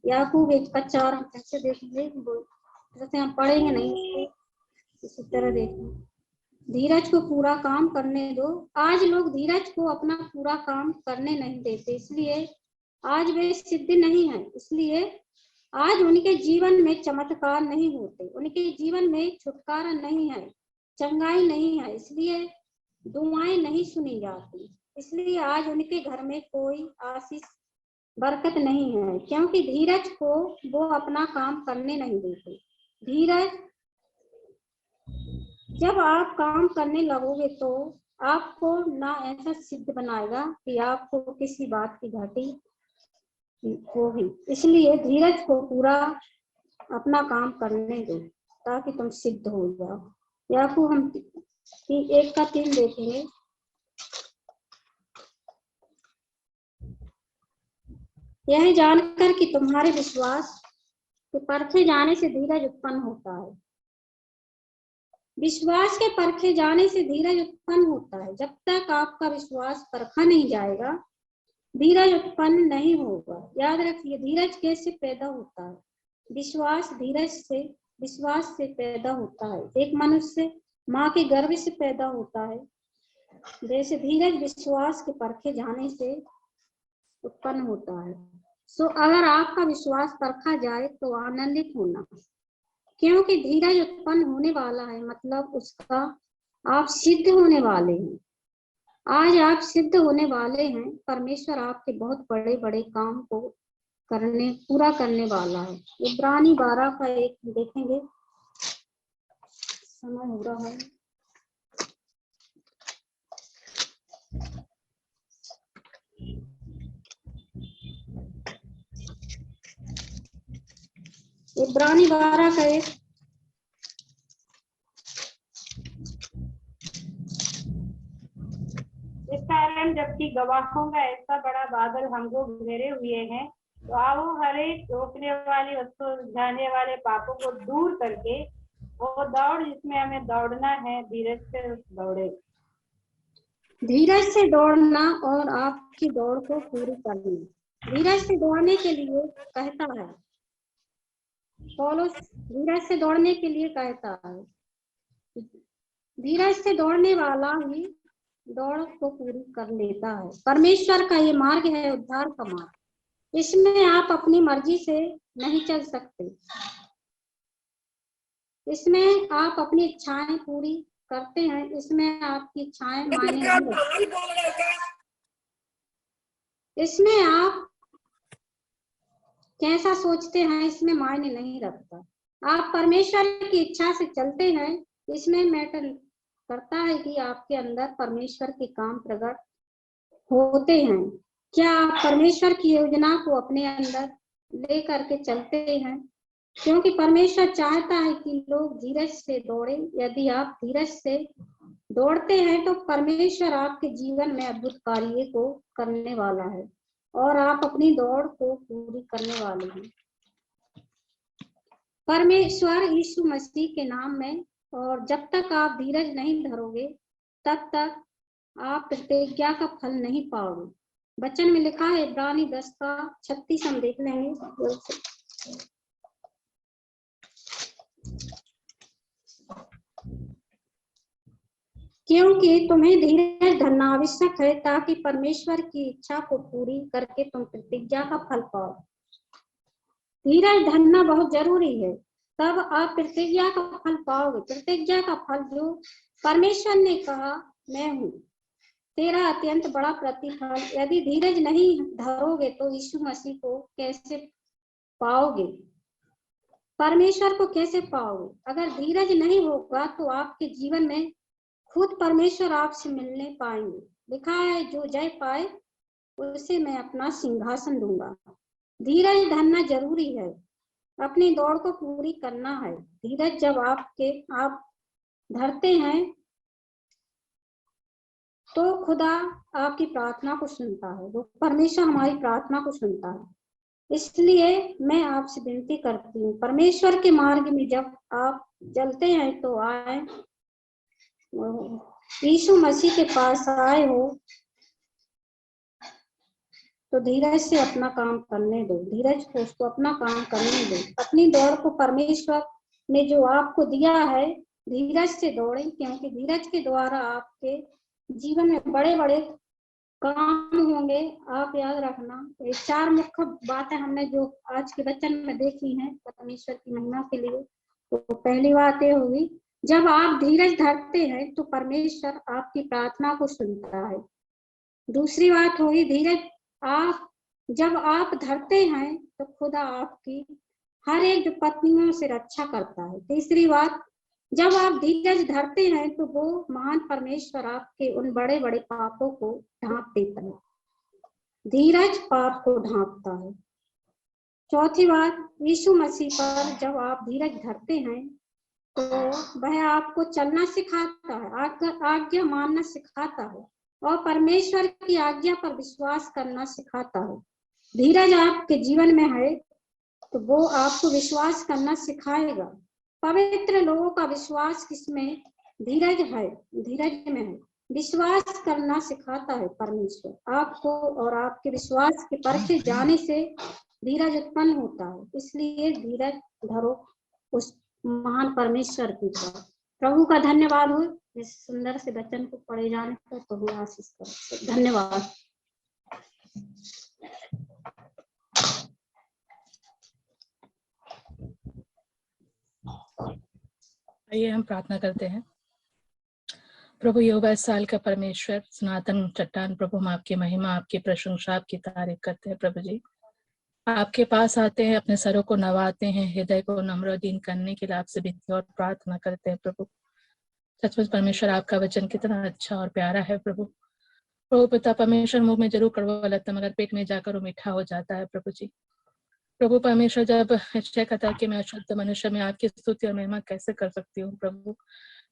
याकूब 1:4 हम कैसे देखेंगे, जैसे हम पढ़ेंगे नहीं इसी तरह देखें। धीरज को पूरा काम करने दो। आज लोग धीरज को अपना पूरा काम करने नहीं देते, इसलिए आज वे सिद्ध नहीं है, इसलिए आज उनके जीवन में चमत्कार नहीं होते, उनके जीवन में छुटकारा नहीं है, चंगाई नहीं है, इसलिए दुआएं नहीं सुनी जाती, इसलिए आज उनके घर में कोई आशीष बरकत नहीं है, क्योंकि धीरज को वो अपना काम करने नहीं देते। धीरज जब आप काम करने लगोगे तो आपको ना ऐसा सिद्ध बनाएगा कि आपको किसी बात की घटी होगी, इसलिए धीरज को पूरा अपना काम करने दो ताकि तुम सिद्ध हो जाओ। याकूब हम 1:3 देखेंगे। यह जानकर कि तुम्हारे विश्वास के परखे जाने से धीरज उत्पन्न होता है। विश्वास के परखे जाने से धीरज उत्पन्न होता है। जब तक आपका विश्वास परखा नहीं जाएगा, धीरज उत्पन्न नहीं होगा। याद रखिए, धीरज कैसे पैदा होता है? विश्वास से पैदा होता है। एक मनुष्य माँ के गर्भ से पैदा होता है, जैसे धीरज विश्वास के परखे जाने से उत्पन्न होता है। अगर आपका विश्वास परखा जाए तो आनंदित होना, क्योंकि धीरज उत्पन्न होने वाला है, मतलब उसका आप सिद्ध होने वाले हैं। आज आप सिद्ध होने वाले हैं। परमेश्वर आपके बहुत बड़े बड़े काम को पूरा करने वाला है। इब्रानी 12:1 देखेंगे, समय हो रहा है। इब्रानी 12:1 इस कारण जबकि गवाहों का ऐसा बड़ा बादल हमको घेरे हुए हैं, तो आओ हर एक रोकने वाली वस्तु, जाने वाले पापों को दूर करके वो दौड़ जिसमें हमें दौड़ना है, धीरज से दौड़े। धीरज से दौड़ना और आपकी दौड़ को पूरी करना। धीरज से दौड़ने के लिए कहता है पौलुस, धीरज से दौड़ने के लिए कहता है। धीरज से दौड़ने वाला ही दौड़ को पूरी कर लेता है। परमेश्वर का ये मार्ग है, उद्धार का मार्ग। इसमें आप अपनी मर्जी से नहीं चल सकते, इसमें आप अपनी इच्छाएं पूरी करते हैं, इसमें आपकी इच्छाएं मायने नहीं रखती, इसमें आप कैसा सोचते हैं इसमें मायने नहीं रखता। आप परमेश्वर की इच्छा से चलते हैं, इसमें मैटर करता है कि आपके अंदर परमेश्वर के काम प्रकट होते हैं। क्या आप परमेश्वर की योजना को अपने अंदर ले करके चलते हैं? क्योंकि परमेश्वर चाहता है कि लोग धीरज से दौड़े। यदि आप धीरज से दौड़ते हैं तो परमेश्वर आपके जीवन में अद्भुत कार्य को करने वाला है और आप अपनी दौड़ को पूरी करने वाले हैं। परमेश्वर यीशु मसीह के नाम में। और जब तक आप धीरज नहीं धरोगे, तब तक आप प्रतिज्ञा का फल नहीं पाओगे। वचन में लिखा है, इब्रानी 10:36 हम देख लेंगे। क्योंकि तुम्हें धीरज धरना आवश्यक है, ताकि परमेश्वर की इच्छा को पूरी करके तुम प्रतिज्ञा का फल पाओ। धीरज धरना बहुत जरूरी है, तब आप प्रतिज्ञा का फल पाओगे। प्रतिज्ञा का फल जो परमेश्वर ने कहा, मैं हूँ तेरा अत्यंत बड़ा प्रतिफल। यदि धीरज नहीं धरोगे तो यीशु मसीह को कैसे पाओगे? परमेश्वर को कैसे पाओगे? अगर धीरज नहीं होगा तो आपके जीवन में खुद परमेश्वर आपसे मिलने पाएंगे। लिखा है, जो जय पाए उसे मैं अपना सिंहासन दूंगा। धीरज धरना जरूरी है। अपनी दौड़ को पूरी करना है। धीरज जब आप धरते हैं तो खुदा आपकी प्रार्थना को सुनता है, वो परमेश्वर हमारी प्रार्थना को सुनता है। इसलिए मैं आपसे विनती करती हूँ, परमेश्वर के मार्ग में जब आप चलते हैं तो आए, यीशु मसीह के पास आए हो तो धीरज से अपना काम करने दो, धीरज को उसको अपना काम करने दो। अपनी दौड़ को परमेश्वर ने जो आपको दिया है धीरज से दौड़ें, क्योंकि धीरज के द्वारा आपके जीवन में बड़े बड़े काम होंगे। आप याद रखना, ये 4 मुख्य बातें हमने जो आज के वचन में देखी हैं परमेश्वर की महिमा के लिए। तो पहली बात ये होगी, जब आप धीरज धरते हैं तो परमेश्वर आपकी प्रार्थना को सुनता है। दूसरी बात होगी, धीरज जब आप धरते हैं तो खुदा आपकी हर एक विपत्तियों से रक्षा करता है। तीसरी बात, जब आप धीरज धरते हैं तो वो महान परमेश्वर आपके उन बड़े बड़े पापों को ढांप देता है। धीरज पाप को ढांपता है। चौथी बात, यीशु मसीह पर जब आप धीरज धरते हैं तो वह आपको चलना सिखाता है, आज्ञा मानना सिखाता है और परमेश्वर की आज्ञा पर विश्वास करना सिखाता है। धीरज आपके जीवन में है तो वो आपको विश्वास करना सिखाएगा। पवित्र लोगों का विश्वास किसमें? धीरज है, धीरज में है। विश्वास करना सिखाता है परमेश्वर आपको, और आपके विश्वास के परखे जाने से धीरज उत्पन्न होता है। इसलिए धीरज धरो उस महान परमेश्वर की तरफ। प्रभु का धन्यवाद हो इस सुंदर से वचन को पढ़े जाने पर। प्रभु आशीष करे। धन्यवाद। आइए हम प्रार्थना करते हैं। प्रभु यहोवा साल का परमेश्वर, सनातन चट्टान, प्रभु हम आपकी महिमा, आपकी प्रशंसा, आपकी तारीफ करते हैं। प्रभु जी, आपके पास आते हैं, अपने सरों को नवाते हैं, हृदय को नम्र दीन करने के लिए आपसे विनती और प्रार्थना करते हैं। प्रभु सचमुच परमेश्वर, आपका वचन कितना अच्छा और प्यारा है। प्रभु पिता परमेश्वर, मुंह में जरूर कड़वा लगता है मगर पेट में जाकर वो मीठा हो जाता है। प्रभु जी, प्रभु परमेश्वर, जब निश्चय कहता है कि मैं अशुद्ध मनुष्य में आपकी स्तुति और महिमा कैसे कर सकती हूँ, प्रभु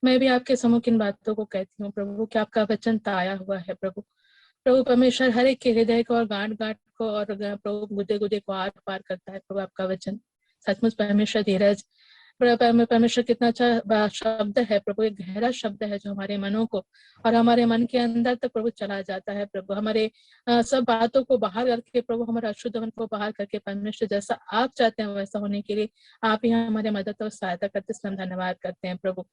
मैं भी आपके सम्मुख इन बातों को कहती हूँ प्रभु कि आपका वचन ताया हुआ है। प्रभु परमेश्वर, हर एक के हृदय को और गांठ गांठ को और प्रभु गुदे गुदे को आर पार करता है। प्रभु आपका वचन सचमुच परमेश्वर धीरज, परमेश्वर कितना अच्छा शब्द है प्रभु, एक गहरा शब्द है जो हमारे मनों को और हमारे मन के अंदर तक प्रभु चला जाता है। प्रभु हमारे सब बातों को बाहर करके, प्रभु हमारे अशुद्ध मन को बाहर करके परमेश्वर जैसा आप चाहते हैं वैसा होने के लिए आप यहाँ हमारे मदद और सहायता करते, इसलिए हम धन्यवाद करते हैं। प्रभु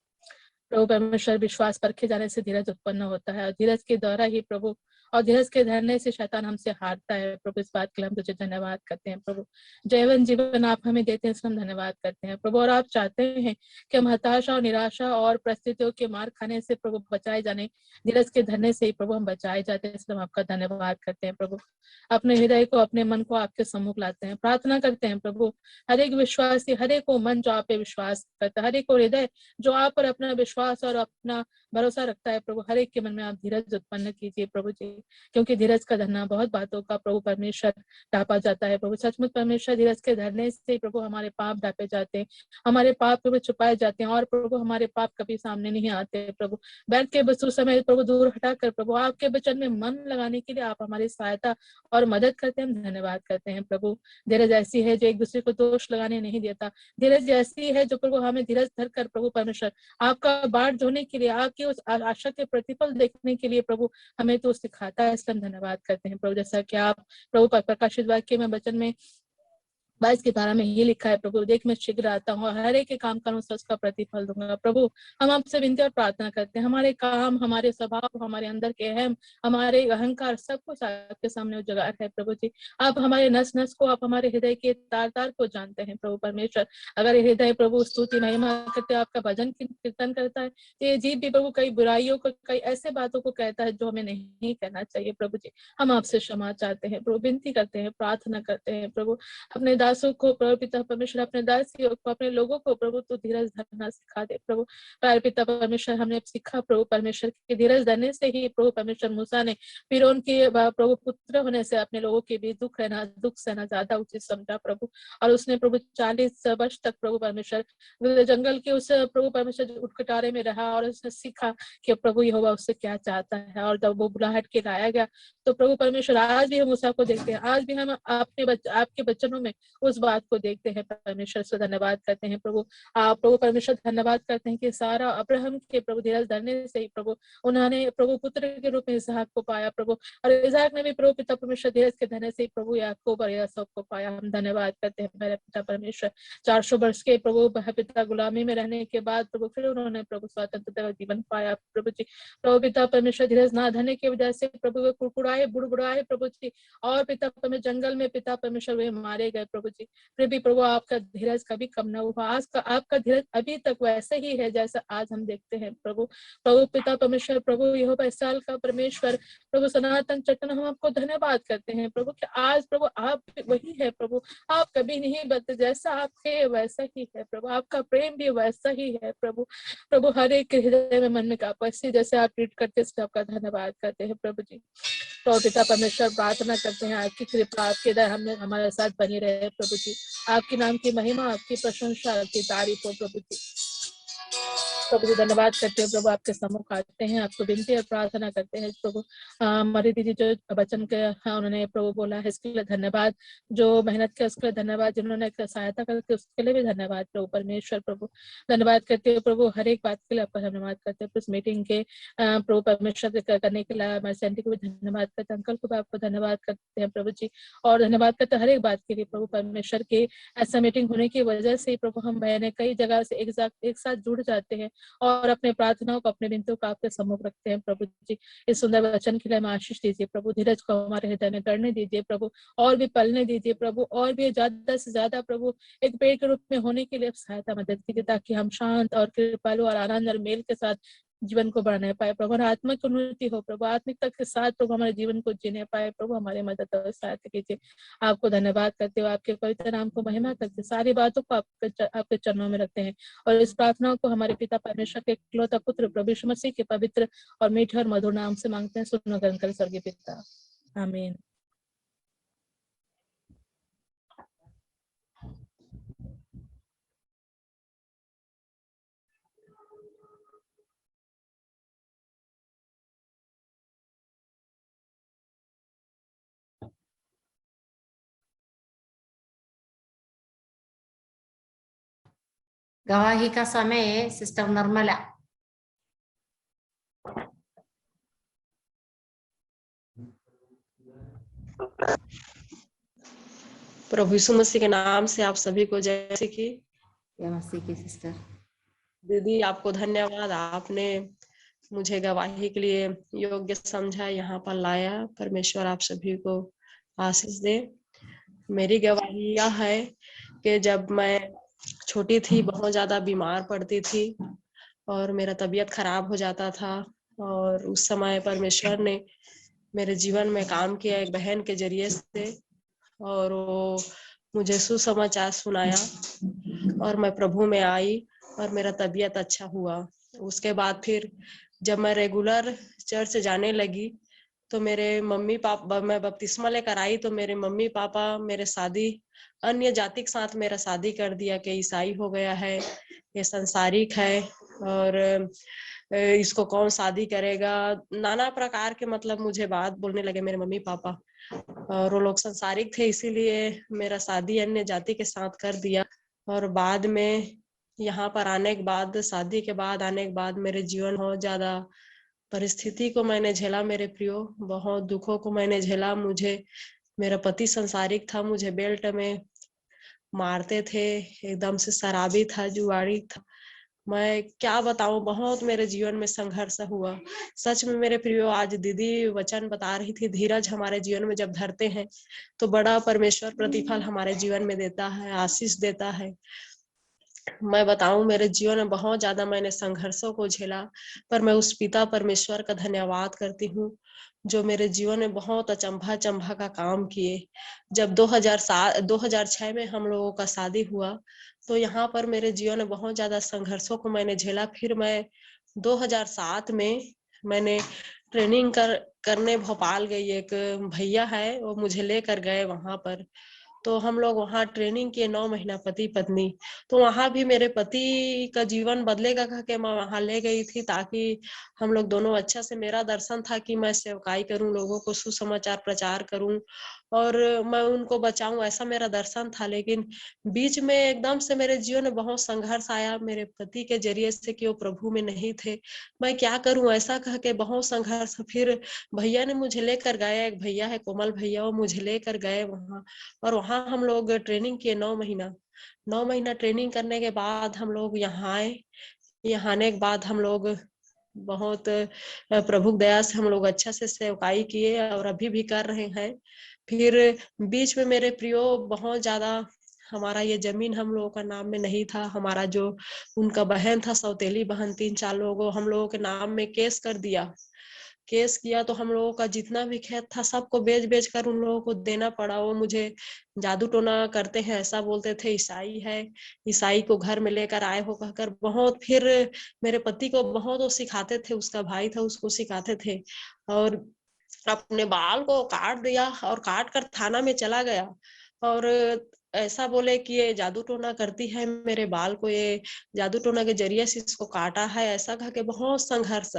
परमेश्वर, विश्वास परखे जाने से धीरज उत्पन्न होता है और धीरज के द्वारा ही प्रभु और धीरज के धरने से शैतान हमसे हारता है। प्रभु इस बात के लिए हम तुझे धन्यवाद करते हैं। प्रभु जैवन जीवन आप हमें देते हैं, इसलिए हम धन्यवाद करते हैं। प्रभु और आप चाहते हैं कि हम हताशा और निराशा और परिस्थितियों के मार खाने से प्रभु बचाए जाने, धीरज के धरने से ही प्रभु हम बचाए जाते हैं, इसलिए हम आपका धन्यवाद करते हैं। प्रभु अपने हृदय को, अपने मन को आपके सम्मुख लाते हैं, प्रार्थना करते हैं प्रभु हर एक विश्वासी, हर एक को मन जो आप पे विश्वास करता है, हर एक को हृदय जो आप पर अपना विश्वास और अपना भरोसा रखता है, प्रभु हर एक के मन में आप धीरज उत्पन्न कीजिए प्रभु जी, क्योंकि धीरज का धरना बहुत बातों का प्रभु परमेश्वर ढापा जाता है। प्रभु सचमुच परमेश्वर, धीरज के धरने से प्रभु हमारे पाप ढापे जाते हैं, हमारे पाप प्रभु छुपाए जाते हैं और प्रभु हमारे पाप कभी सामने नहीं आते। प्रभु बैठ के बस उस समय प्रभु दूर हटाकर प्रभु आपके वचन में मन लगाने के लिए आप हमारी सहायता और मदद करते हैं, हम धन्यवाद करते हैं। प्रभु धीरज ऐसी है जो एक दूसरे को दोष लगाने नहीं देता, धीरज ऐसी है जो प्रभु हमें धीरज धरकर प्रभु परमेश्वर आपका बाट धोने के लिए, आपकी उस आशा के प्रतिफल देखने के लिए प्रभु हमें तो सिखाता है, इसलिए हम धन्यवाद करते हैं। प्रभु जैसा कि आप प्रभु प्रकाशित वाक्य में वचन में 22 की धारा में ये लिखा है, प्रभु देख मैं शीघ्र आता हूँ और हर एक के काम करूँ उसका प्रतिफल दूंगा। प्रभु हम आपसे विनती और प्रार्थना करते हैं, हमारे काम, हमारे स्वभाव, हमारे अंदर के अहम, हमारे अहंकार, सब कुछ आपके सामने उजागर है। प्रभु जी आप हमारे नस नस को, आप हमारे हृदय के तार तार को जानते हैं। प्रभु परमेश्वर, अगर हृदय प्रभु स्तुति महिमा करते, आपका भजन कीर्तन करता है तो ये जीव भी प्रभु कई बुराइयों को, कई ऐसे बातों को कहता है जो हमें नहीं कहना चाहिए। प्रभु जी हम आपसे क्षमा चाहते हैं, प्रभु विनती करते हैं, प्रार्थना करते हैं। प्रभु अपने दासों को प्रभु पिता परमेश्वर, अपने दासियों को, अपने लोगों को प्रभु तो धीरज धरना सिखा दे प्रभु। प्यारे पिता परमेश्वर, हमने सीखा प्रभु परमेश्वर की धीरज धरने से ही प्रभु परमेश्वर मूसा ने फिर उनके प्रभु पुत्र होने से अपने लोगों के बीच दुख सहना ज्यादा उचित समझा प्रभु। और उसने प्रभु 40 वर्ष तक प्रभु परमेश्वर जंगल के उस प्रभु परमेश्वर उठकटारे में रहा और उसने सीखा कि प्रभु यहोवा उससे क्या चाहता है। और जब वो बुलाहट के लाया गया तो प्रभु परमेश्वर आज भी हम मूसा को देखते हैं, आज भी हम आपके वचनों में उस बात को देखते हैं। परमेश्वर से धन्यवाद करते हैं प्रभु। प्रभु परमेश्वर धन्यवाद करते हैं कि सारा अब्राहम के प्रभु धीरज धरने से ही प्रभु उन्होंने प्रभु पुत्र के रूप में इसहाक को पाया प्रभु, और इसहाक ने भी प्रभु पिता परमेश्वर धीरज के धरने से ही प्रभु याकूब और यूसुफ को पाया। हम धन्यवाद करते हैं मेरे पिता परमेश्वर। 400 वर्ष के प्रभु पिता गुलामी में रहने के बाद प्रभु फिर उन्होंने प्रभु स्वतंत्रता जीवन पाया प्रभु जी। प्रभु पिता परमेश्वर धीरज ना धरने की वजह से प्रभु वे कुड़कुड़ाए बुड़बुड़ाए प्रभु जी, और पिता परमेश्वर जंगल में पिता परमेश्वर वे मारे गए प्रभु जी। फिर भी प्रभु आपका धीरज कभी कम न हुआ, आज का आपका धीरज अभी तक वैसे ही है जैसा आज हम देखते हैं प्रभु। प्रभु पिता परमेश्वर, प्रभु यहोवा इस्राएल का परमेश्वर, प्रभु सनातन चट्टान, हम आपको धन्यवाद करते हैं प्रभु कि आज प्रभु आप वही है प्रभु, आप कभी नहीं बदले, जैसा आप थे वैसा ही है प्रभु, आपका प्रेम भी वैसा ही है प्रभु। प्रभु हर एक हृदय में मन में कापसी जैसे आप ट्रीट करते हैं, आपका धन्यवाद करते हैं प्रभु जी। तो पिता परमेश्वर प्रार्थना करते हैं आपकी कृपा आपके दया हमें हमारे साथ बनी रहे प्रभु जी। आपके नाम की महिमा, आपकी प्रशंसा, आपकी तारीफ हो प्रभु जी। प्रभु जी धन्यवाद करते हैं प्रभु, आपके सम्मुख आते हैं, आपको विनती और प्रार्थना करते हैं प्रभु। हमारी दीदी जो वचन के उन्होंने प्रभु बोला है इसके लिए धन्यवाद, जो मेहनत किया उसके लिए धन्यवाद, जिन्होंने सहायता करके उसके लिए भी धन्यवाद प्रभु परमेश्वर। प्रभु धन्यवाद करते हैं प्रभु, हर एक बात के लिए आपका धन्यवाद करते हैं। इस मीटिंग के प्रभु परमेश्वर करने के लिए हमारे आंटी को भी धन्यवाद करते हैं, अंकल को भी आपको धन्यवाद करते हैं प्रभु जी, और धन्यवाद करते हैं हर एक बात के लिए प्रभु परमेश्वर के। ऐसा मीटिंग होने की वजह से प्रभु हम बहने कई जगह से एक साथ जुड़ जाते हैं और अपने प्रार्थनाओं को, अपने विनतियों को आपके सम्मुख रखते हैं प्रभु जी। इस सुंदर वचन के लिए हमें आशीष दीजिए प्रभु, धीरज को हमारे हृदय में गढ़ने दीजिए प्रभु, और भी पलने दीजिए प्रभु, और भी ज्यादा से ज्यादा प्रभु एक पेड़ के रूप में होने के लिए सहायता मदद कीजिए, ताकि हम शांत और कृपालु और आनंद और मेल के साथ जीवन को बढ़ाने पाए प्रभु, और आत्मिक उन्नति हो प्रभु, आत्मिकता के साथ प्रभु हमारे जीवन को जीने पाए प्रभु, हमारे मदद और सहायता कीजिए। आपको धन्यवाद करते हो, आपके पवित्र नाम को महिमा करते, सारी बातों को आपके चरणों में रखते हैं, और इस प्रार्थना को हमारे पिता परमेश्वर के इकलौता पुत्र प्रभु यीशु मसीह के पवित्र और मीठे और मधुर नाम से मांगते हैं, सुनो ग्रहण कर स्वर्गीय पिता, आमीन। गवाही का समय सिस्टर निर्मला। प्रभु यीशु मसीह के नाम से आप सभी को जय मसीह की सिस्टर दीदी, आपको धन्यवाद, आपने मुझे गवाही के लिए योग्य समझा, यहाँ पर लाया। परमेश्वर आप सभी को आशीष दे। मेरी गवाही यह है कि जब मैं छोटी थी बहुत ज्यादा बीमार पड़ती थी और मेरा तबीयत खराब हो जाता था, और उस समय परमेश्वर ने मेरे जीवन में काम किया एक बहन के जरिए से, और वो मुझे सुसमाचार सुनाया और मैं प्रभु में आई और मेरा तबीयत अच्छा हुआ। उसके बाद फिर जब मैं रेगुलर चर्च जाने लगी तो मेरे मम्मी पापा, मैं बपतिस्मा लेकर आई तो मेरे मम्मी पापा मेरे शादी अन्य जाति के साथ मेरा शादी कर दिया कि ईसाई हो गया है, ये संसारिक है और इसको कौन शादी करेगा, नाना प्रकार के मतलब मुझे बात बोलने लगे मेरे मम्मी पापा, और वो लोग संसारिक थे इसीलिए मेरा शादी अन्य जाति के साथ कर दिया। और बाद में यहाँ पर आने के बाद, शादी के बाद आने के बाद मेरे जीवन बहुत ज्यादा परिस्थिति को मैंने झेला मेरे प्रियो, बहुत दुखों को मैंने झेला। मुझे मेरा पति संसारिक था, मुझे बेल्ट में मारते थे, एकदम से शराबी था, जुआड़ी था, मैं क्या बताऊं, बहुत मेरे जीवन में संघर्ष हुआ। सच में मेरे प्रियो, आज दीदी वचन बता रही थी, धीरज हमारे जीवन में जब धरते हैं तो बड़ा परमेश्वर प्रतिफल हमारे जीवन में देता है, आशीष देता है। मैं बताऊं, मेरे जीवन में बहुत ज्यादा मैंने संघर्षों को झेला, पर मैं उस पिता परमेश्वर का धन्यवाद करती हूँ जो मेरे जीवन में बहुत अचंभा अचंभा का काम किए। जब 2006 में हम लोगों का शादी हुआ, तो यहाँ पर मेरे जीवन में बहुत ज्यादा संघर्षों को मैंने झेला। फिर मैं 2007 में मैंने ट्रेनिंग करने भोपाल गई। एक भैया है, वो मुझे लेकर गए वहां पर। तो हम लोग वहाँ ट्रेनिंग किए 9 महीना पति पत्नी। तो वहां भी मेरे पति का जीवन बदलेगा कह के मैं वहां ले गई थी, ताकि हम लोग दोनों अच्छा से, मेरा दर्शन था कि मैं सेवकाई करूं, लोगों को सुसमाचार प्रचार करूं और मैं उनको बचाऊं, ऐसा मेरा दर्शन था। लेकिन बीच में एकदम से मेरे जीवन में बहुत संघर्ष आया मेरे पति के जरिए से कि वो प्रभु में नहीं थे। मैं क्या करूं ऐसा कह के बहुत संघर्ष। फिर भैया ने मुझे लेकर गए, एक भैया है कोमल भैया, वो मुझे लेकर गए वहां। और वहां हम लोग ट्रेनिंग किए 9 महीना ट्रेनिंग करने के बाद हम लोग यहाँ आए। यहाँ आने के बाद हम लोग बहुत प्रभु दया से हम लोग अच्छा से सेवकाई किए और अभी भी कर रहे हैं। फिर बीच में मेरे प्रियो बहुत ज्यादा, हमारा ये जमीन हम लोगों का नाम में नहीं था। हमारा जो उनका बहन था, सौतेली बहन, 3-4 लोगों हम लोगों के नाम में केस कर दिया। केस किया तो हम लोगों का जितना भी खेत था सबको बेच बेच कर उन लोगों को देना पड़ा। वो मुझे जादू टोना करते हैं ऐसा बोलते थे, ईसाई है, ईसाई को घर में लेकर आए हो कहकर बहुत। फिर मेरे पति को बहुत वो सिखाते थे, उसका भाई था उसको सिखाते थे, और अपने बाल को काट दिया और काट कर थाना में चला गया और ऐसा बोले कि ये जादू टोना करती है मेरे बाल को, ये जादू टोना के जरिए से इसको काटा है, ऐसा कह के बहुत संघर्ष।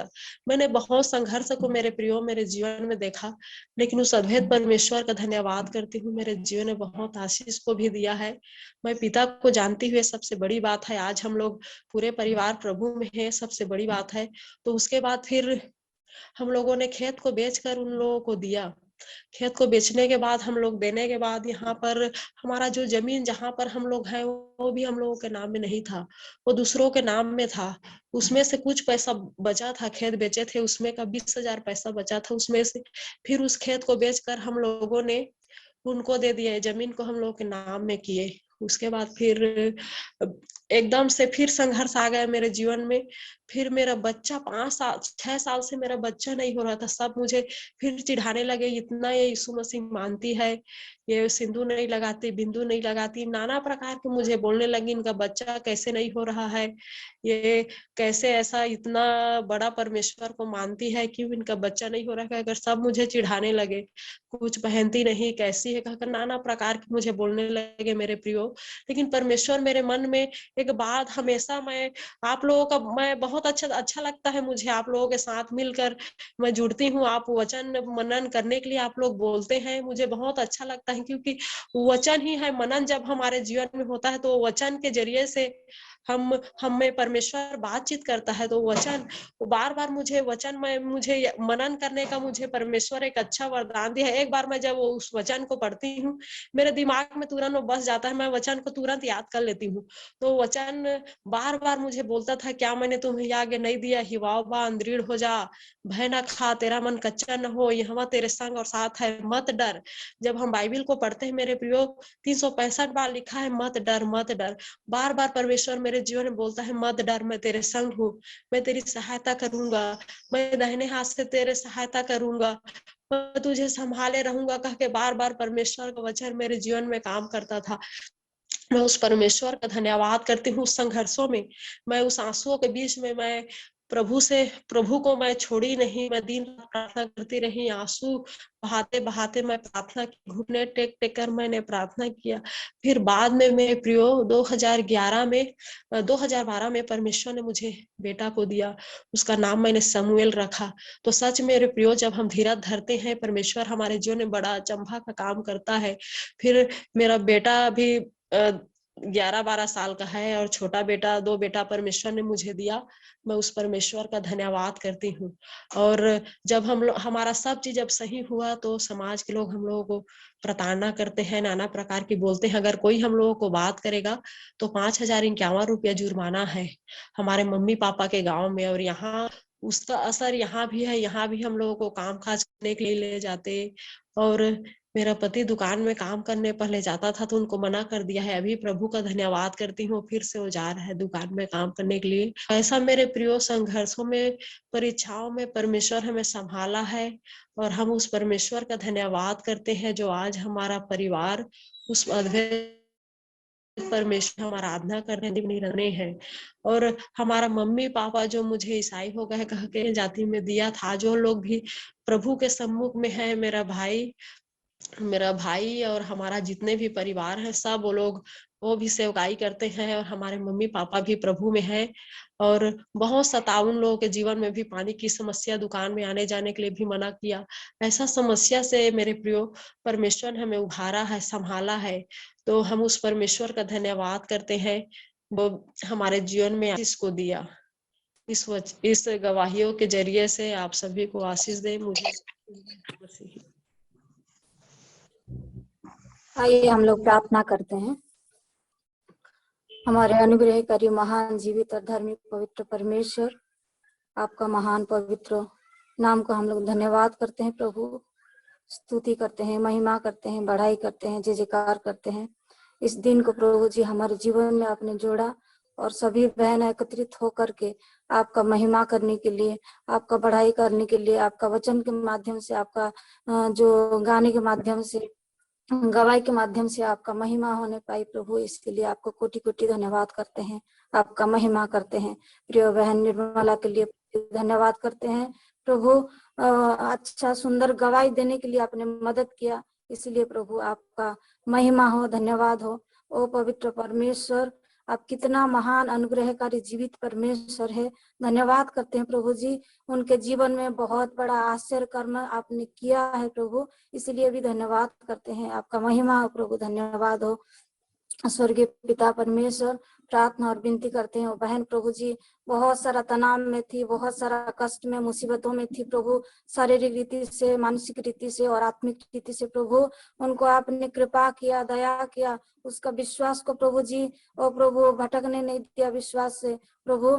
मैंने बहुत संघर्ष को मेरे प्रियो मेरे जीवन में देखा। लेकिन उस अद्भुत परमेश्वर का धन्यवाद करती हूँ, मेरे जीवन में बहुत आशीष को भी दिया है। मैं पिता को जानती हुए सबसे बड़ी बात है, आज हम लोग पूरे परिवार प्रभु में है, सबसे बड़ी बात है। तो उसके बाद फिर हम लोगों ने खेत को बेचकर उन लोगों को दिया। खेत को बेचने के बाद, हम लोग देने के बाद, यहाँ पर हमारा जो जमीन जहाँ पर हम लोग हैं वो भी हम लोगों के नाम में नहीं था, वो दूसरों के नाम में था। उसमें से कुछ पैसा बचा था, खेत बेचे थे उसमें का 20,000 पैसा बचा था उसमें से। फिर उस खेत को बेचकर हम लोगों ने उनको दे दिया, जमीन को हम लोग के नाम में किए। उसके बाद फिर एकदम से फिर संघर्ष आ गया मेरे जीवन में। फिर मेरा बच्चा 6 साल से मेरा बच्चा नहीं हो रहा था। सब मुझे फिर चिढ़ाने लगे, इतना ये यीशु मसीह मानती है, ये सिंदूर नहीं लगाती, बिंदु नहीं लगाती, नाना प्रकार के मुझे बोलने लगी, इनका बच्चा कैसे नहीं हो रहा है, ये कैसे ऐसा इतना बड़ा परमेश्वर को मानती है, क्यों इनका बच्चा नहीं हो रहा है। अगर सब मुझे चिढ़ाने लगे, कुछ पहनती नहीं, कैसी है कहकर नाना प्रकार के मुझे बोलने लगे मेरे प्रियो। लेकिन परमेश्वर मेरे मन में एक बात हमेशा, मैं आप लोगों का, मैं बहुत अच्छा लगता है मुझे आप लोगों के साथ मिलकर, मैं जुड़ती हूँ। आप वचन मनन करने के लिए आप लोग बोलते हैं, मुझे बहुत अच्छा लगता है, क्योंकि वचन ही है। मनन जब हमारे जीवन में होता है तो वचन के जरिए से हमें परमेश्वर बातचीत करता है। तो वचन बार बार मुझे वचन में मुझे मनन करने का मुझे परमेश्वर एक अच्छा वरदान दिया है। एक बार मैं जब उस वचन को पढ़ती हूँ, मेरे दिमाग में तुरंत वो बस जाता है, मैं वचन को तुरंत याद कर लेती हूँ। तो वचन बार बार मुझे बोलता था, क्या मैंने तुम्हें आगे नहीं दिया, हिवाव बा, दृढ़ हो जा, भय न खा, तेरा मन कच्चा न हो, यहाँ तेरे संग और साथ है, मत डर। जब हम बाइबिल को पढ़ते हैं मेरे प्रियो, 365 बार लिखा है मत डर मत डर। बार बार परमेश्वर मेरे जीवन में बोलता है, मत डर, मैं तेरे संग हूँ, मैं तेरी सहायता करूंगा, मैं दाहिने हाथ से तेरे सहायता करूंगा, मैं तुझे संभाले रहूंगा कह के बार बार परमेश्वर का वचन मेरे जीवन में काम करता था। मैं उस परमेश्वर का धन्यवाद करती हूँ। उस संघर्षों में, मैं उस आंसुओं के बीच में, मैं प्रभु को मैं छोड़ी नहीं, मैं दिन रात प्रार्थना करती रही, आंसू बहाते बहाते मैं प्रार्थना की, घुटने टेक टेक कर मैंने प्रार्थना किया। फिर बाद में मेरे प्रियो 2012 में परमेश्वर ने मुझे बेटा को दिया, उसका नाम मैंने समूएल रखा। तो सच मेरे प्रियो, जब हम धीरज धरते हैं, परमेश्वर हमारे जीवन में बड़ा अचंभा का काम करता है। फिर मेरा बेटा भी 11-12 साल का है और छोटा बेटा, 2 बेटा परमेश्वर ने मुझे दिया। मैं उस परमेश्वर का धन्यवाद करती हूँ। और जब हमारा सब चीज जब सही हुआ, तो समाज के लोग हम लोगों को प्रताड़ना करते हैं, नाना प्रकार की बोलते हैं। अगर कोई हम लोगों को बात करेगा तो 5,051 रुपया जुर्माना है हमारे मम्मी पापा के गाँव में। और यहाँ उसका असर यहाँ भी है, यहाँ भी हम लोगों को काम काज करने के लिए ले जाते और मेरा पति दुकान में काम करने पहले जाता था तो उनको मना कर दिया है, अभी प्रभु का धन्यवाद करती हूँ, फिर से वो जा रहा है दुकान में काम करने के लिए। ऐसा मेरे प्रियो संघर्षों में, परीक्षाओं में परमेश्वर हमें संभाला है और हम उस परमेश्वर का धन्यवाद करते हैं जो आज हमारा परिवार उस अद्भुत परमेश्वर हम आराधना करने रहने हैं। और हमारा मम्मी पापा जो मुझे ईसाई हो गए कह के जाति में दिया था, जो लोग भी प्रभु के सम्मुख में है, मेरा भाई और हमारा जितने भी परिवार है, सब वो भी सेवकाई करते हैं और हमारे मम्मी पापा भी प्रभु में हैं। और बहुत सतावन लोगों के जीवन में भी पानी की समस्या, दुकान में आने जाने के लिए भी मना किया। ऐसा समस्या से मेरे प्रियो परमेश्वर ने हमें उभारा है, संभाला है, तो हम उस परमेश्वर का धन्यवाद करते हैं, वो हमारे जीवन में इसको दिया। इस गवाहियों के जरिए से आप सभी को आशीष दे। मुझे आइए हम लोग प्रार्थना करते हैं। हमारे अनुग्रहकारी महान जीवित और धार्मिक पवित्र परमेश्वर, आपका महान पवित्र नाम का हम लोग धन्यवाद करते हैं प्रभु, स्तुति करते हैं, महिमा करते हैं, बढ़ाई करते हैं, जय जयकार करते हैं। इस दिन को प्रभु जी हमारे जीवन में आपने जोड़ा और सभी बहन एकत्रित होकर के आपका महिमा करने के लिए, आपका बढ़ाई करने के लिए, आपका वचन के माध्यम से, आपका जो गाने के माध्यम से, गवाही के माध्यम से आपका महिमा होने पाई प्रभु, इसके लिए आपको कोटि कोटि धन्यवाद करते हैं, आपका महिमा करते हैं। प्रिय बहन निर्मला के लिए धन्यवाद करते हैं प्रभु, अच्छा सुंदर गवाही देने के लिए आपने मदद किया, इसलिए प्रभु आपका महिमा हो, धन्यवाद हो। ओ पवित्र परमेश्वर, आप कितना महान अनुग्रहकारी जीवित परमेश्वर है, धन्यवाद करते हैं प्रभु जी। उनके जीवन में बहुत बड़ा आश्चर्य कर्म आपने किया है प्रभु, इसलिए भी धन्यवाद करते हैं। आपका महिमा हो प्रभु, धन्यवाद हो। स्वर्गीय पिता परमेश्वर, प्रार्थना और विनती करते हैं, बहन प्रभु जी बहुत सारा तनाव में थी, बहुत सारा कष्ट में, मुसीबतों में थी प्रभु, शारीरिक रीति से, मानसिक रीति से और आत्मिक रीति से प्रभु, उनको आपने कृपा किया, दया किया, उसका विश्वास को प्रभु जी और प्रभु भटकने नहीं दिया विश्वास से प्रभु।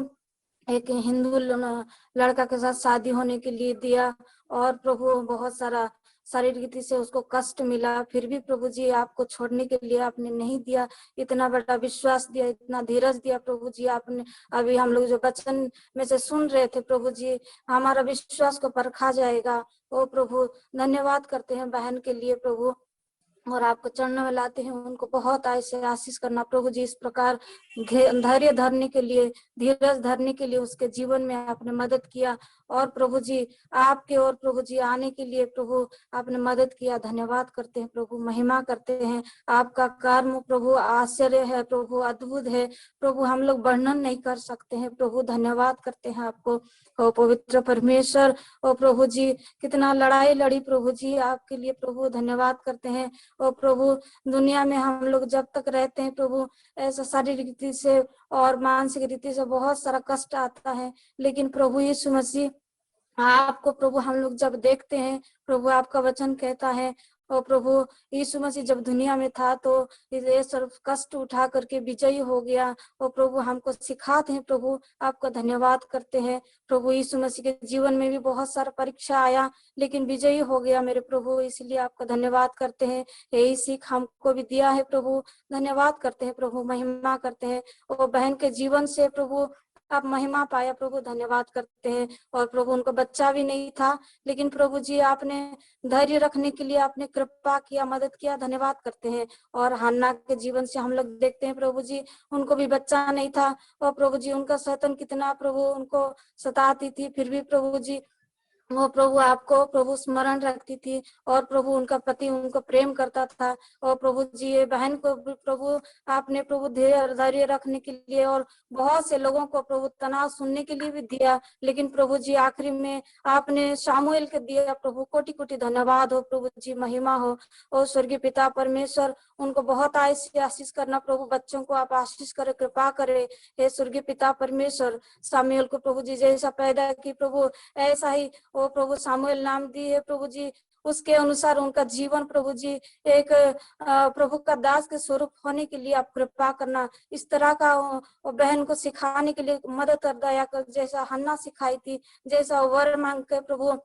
एक हिंदू लड़का के साथ शादी होने के लिए दिया और प्रभु बहुत सारा शारीरिक रीति से उसको कष्ट मिला, फिर भी प्रभु जी आपको छोड़ने के लिए आपने नहीं दिया, इतना बड़ा विश्वास दिया, इतना धीरज दिया प्रभु जी आपने। अभी हम लोग जो वचन में से सुन रहे थे प्रभु जी, हमारा विश्वास को परखा जाएगा। ओ प्रभु धन्यवाद करते हैं बहन के लिए प्रभु, और आपको चरणों में लाते हैं, उनको बहुत ऐसे आशीष करना प्रभु जी। इस प्रकार धैर्य धरने के लिए, धीरज धरने के लिए उसके जीवन में आपने मदद किया, और प्रभु जी आपके और प्रभु जी आने के लिए प्रभु आपने मदद किया, धन्यवाद करते हैं प्रभु, महिमा करते हैं। आपका कर्म प्रभु आश्चर्य है प्रभु, अद्भुत है प्रभु, हम लोग वर्णन नहीं कर सकते हैं प्रभु, धन्यवाद करते हैं आपको। ओ पवित्र परमेश्वर, ओ प्रभु जी कितना लड़ाई लड़ी प्रभु जी आपके लिए प्रभु, धन्यवाद करते हैं। ओ प्रभु दुनिया में हम लोग जब तक रहते हैं प्रभु, ऐसा शारीरिक रीति से और मानसिक रीति से बहुत सारा कष्ट आता है, लेकिन प्रभु यीशु मसीह आपको प्रभु हम लोग जब देखते हैं प्रभु, आपका वचन कहता है और प्रभु यीशु मसीह जब दुनिया में था तो ये सब कष्ट उठा करके विजयी हो गया, और प्रभु हमको सिखाते हैं प्रभु, आपका धन्यवाद करते हैं प्रभु। यीशु मसीह के जीवन में भी बहुत सारा परीक्षा आया, लेकिन विजयी हो गया मेरे प्रभु, इसलिए आपका धन्यवाद करते हैं। यही सीख हमको भी दिया है प्रभु, धन्यवाद करते हैं प्रभु, महिमा करते हैं। और बहन के जीवन से प्रभु आप महिमा पाया प्रभु, धन्यवाद करते हैं। और प्रभु उनको बच्चा भी नहीं था, लेकिन प्रभु जी आपने धैर्य रखने के लिए आपने कृपा किया, मदद किया, धन्यवाद करते हैं। और हन्ना के जीवन से हम लोग देखते हैं प्रभु जी, उनको भी बच्चा नहीं था, और प्रभु जी उनका शैतान कितना प्रभु उनको सताती थी, फिर भी प्रभु जी वो प्रभु आपको प्रभु स्मरण रखती थी, और प्रभु उनका पति उनको प्रेम करता था। और प्रभु जी ये बहन को प्रभु आपने प्रभु धैर्य रखने के लिए और बहुत से लोगों को प्रभु तनाव सुनने के लिए भी दिया, लेकिन प्रभु जी आखिरी में आपने सामुएल के दिया प्रभु, कोटि कोटि धन्यवाद हो प्रभु जी, महिमा हो। और स्वर्गीय पिता परमेश्वर उनको बहुत आशीष करना प्रभु, बच्चों को आप आशीष करे, कृपा करे हे स्वर्गीय पिता परमेश्वर। सामुएल को प्रभु जी जैसा पैदा की प्रभु, ऐसा ही वो प्रभु सामुएल नाम दी है प्रभु जी, उसके अनुसार उनका जीवन प्रभु जी एक प्रभु का दास के स्वरूप होने के लिए आप कृपा करना, इस तरह का बहन को सिखाने के लिए मदद कर, दया कर, जैसा हन्ना सिखाई थी, जैसा वर मांग के प्रभु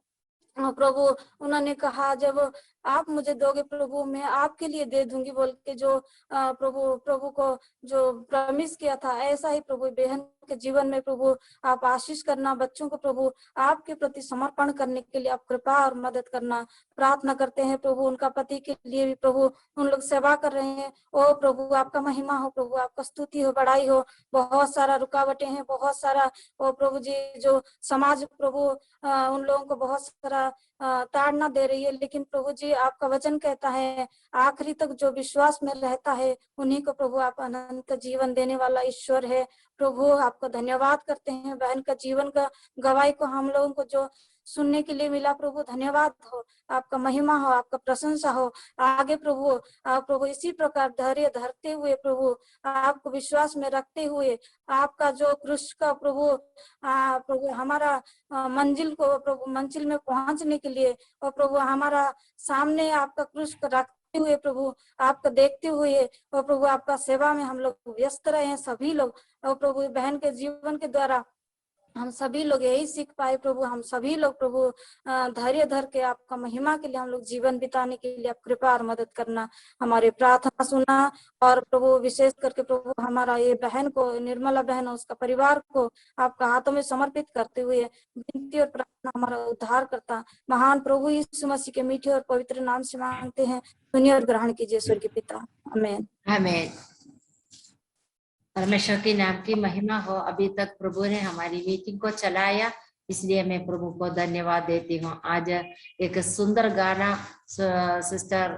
उन्होंने कहा जब आप मुझे दोगे प्रभु, मैं आपके लिए दे दूंगी बोल के जो प्रभु को जो प्रॉमिस किया था, ऐसा ही प्रभु बहन के जीवन में प्रभु आप आशीष करना, बच्चों को प्रभु आपके प्रति समर्पण करने के लिए आप कृपा और मदद करना प्रार्थना करते हैं प्रभु। उनका पति के लिए भी प्रभु उन लोग सेवा कर रहे हैं, ओ प्रभु आपका महिमा हो प्रभु, आपका स्तुति हो, बड़ाई हो। बहुत सारा रुकावटें हैं, बहुत सारा ओ प्रभु जी जो समाज प्रभु उन लोगों को बहुत सारा ताड़ना दे रही है, लेकिन प्रभु जी आपका वचन कहता है आखिरी तक जो विश्वास में रहता है उन्हीं को प्रभु आप अनंत जीवन देने वाला ईश्वर है। प्रभु आपका धन्यवाद करते हैं, बहन का जीवन का गवाही को हम लोगों को जो सुनने के लिए मिला प्रभु, धन्यवाद हो, आपका महिमा हो, आपका प्रशंसा हो। आगे प्रभु प्रभु इसी प्रकार धैर्य धरते हुए प्रभु आपको विश्वास में रखते हुए आपका जो क्रूस का प्रभु प्रभु हमारा मंजिल को प्रभु मंजिल में पहुंचने के लिए, और प्रभु हमारा सामने आपका क्रूस को रखते हुए प्रभु आपको देखते हुए, और प्रभु आपका सेवा में हम लोग व्यस्त रहे हैं सभी लोग। और प्रभु बहन के जीवन के द्वारा हम सभी लोग यही सीख पाए प्रभु, हम सभी लोग प्रभु धैर्य धर के आपका महिमा के लिए हम लोग जीवन बिताने के लिए आप कृपा और मदद करना, हमारे प्रार्थना सुना। और प्रभु विशेष करके प्रभु हमारा ये बहन को, निर्मला बहन, उसका परिवार को आपका हाथों में समर्पित करते हुए विनती और प्रार्थना हमारा उद्धार करता महान प्रभु यीशु मसीह के मीठे और पवित्र नाम से मांगते हैं, सुनिए और ग्रहण कीजिए स्वर्गीय पिता, आमीन आमीन। परमेश्वर के नाम की महिमा हो। अभी तक प्रभु ने हमारी मीटिंग को चलाया, इसलिए मैं प्रभु को धन्यवाद देती हूँ। आज एक सुंदर गाना सिस्टर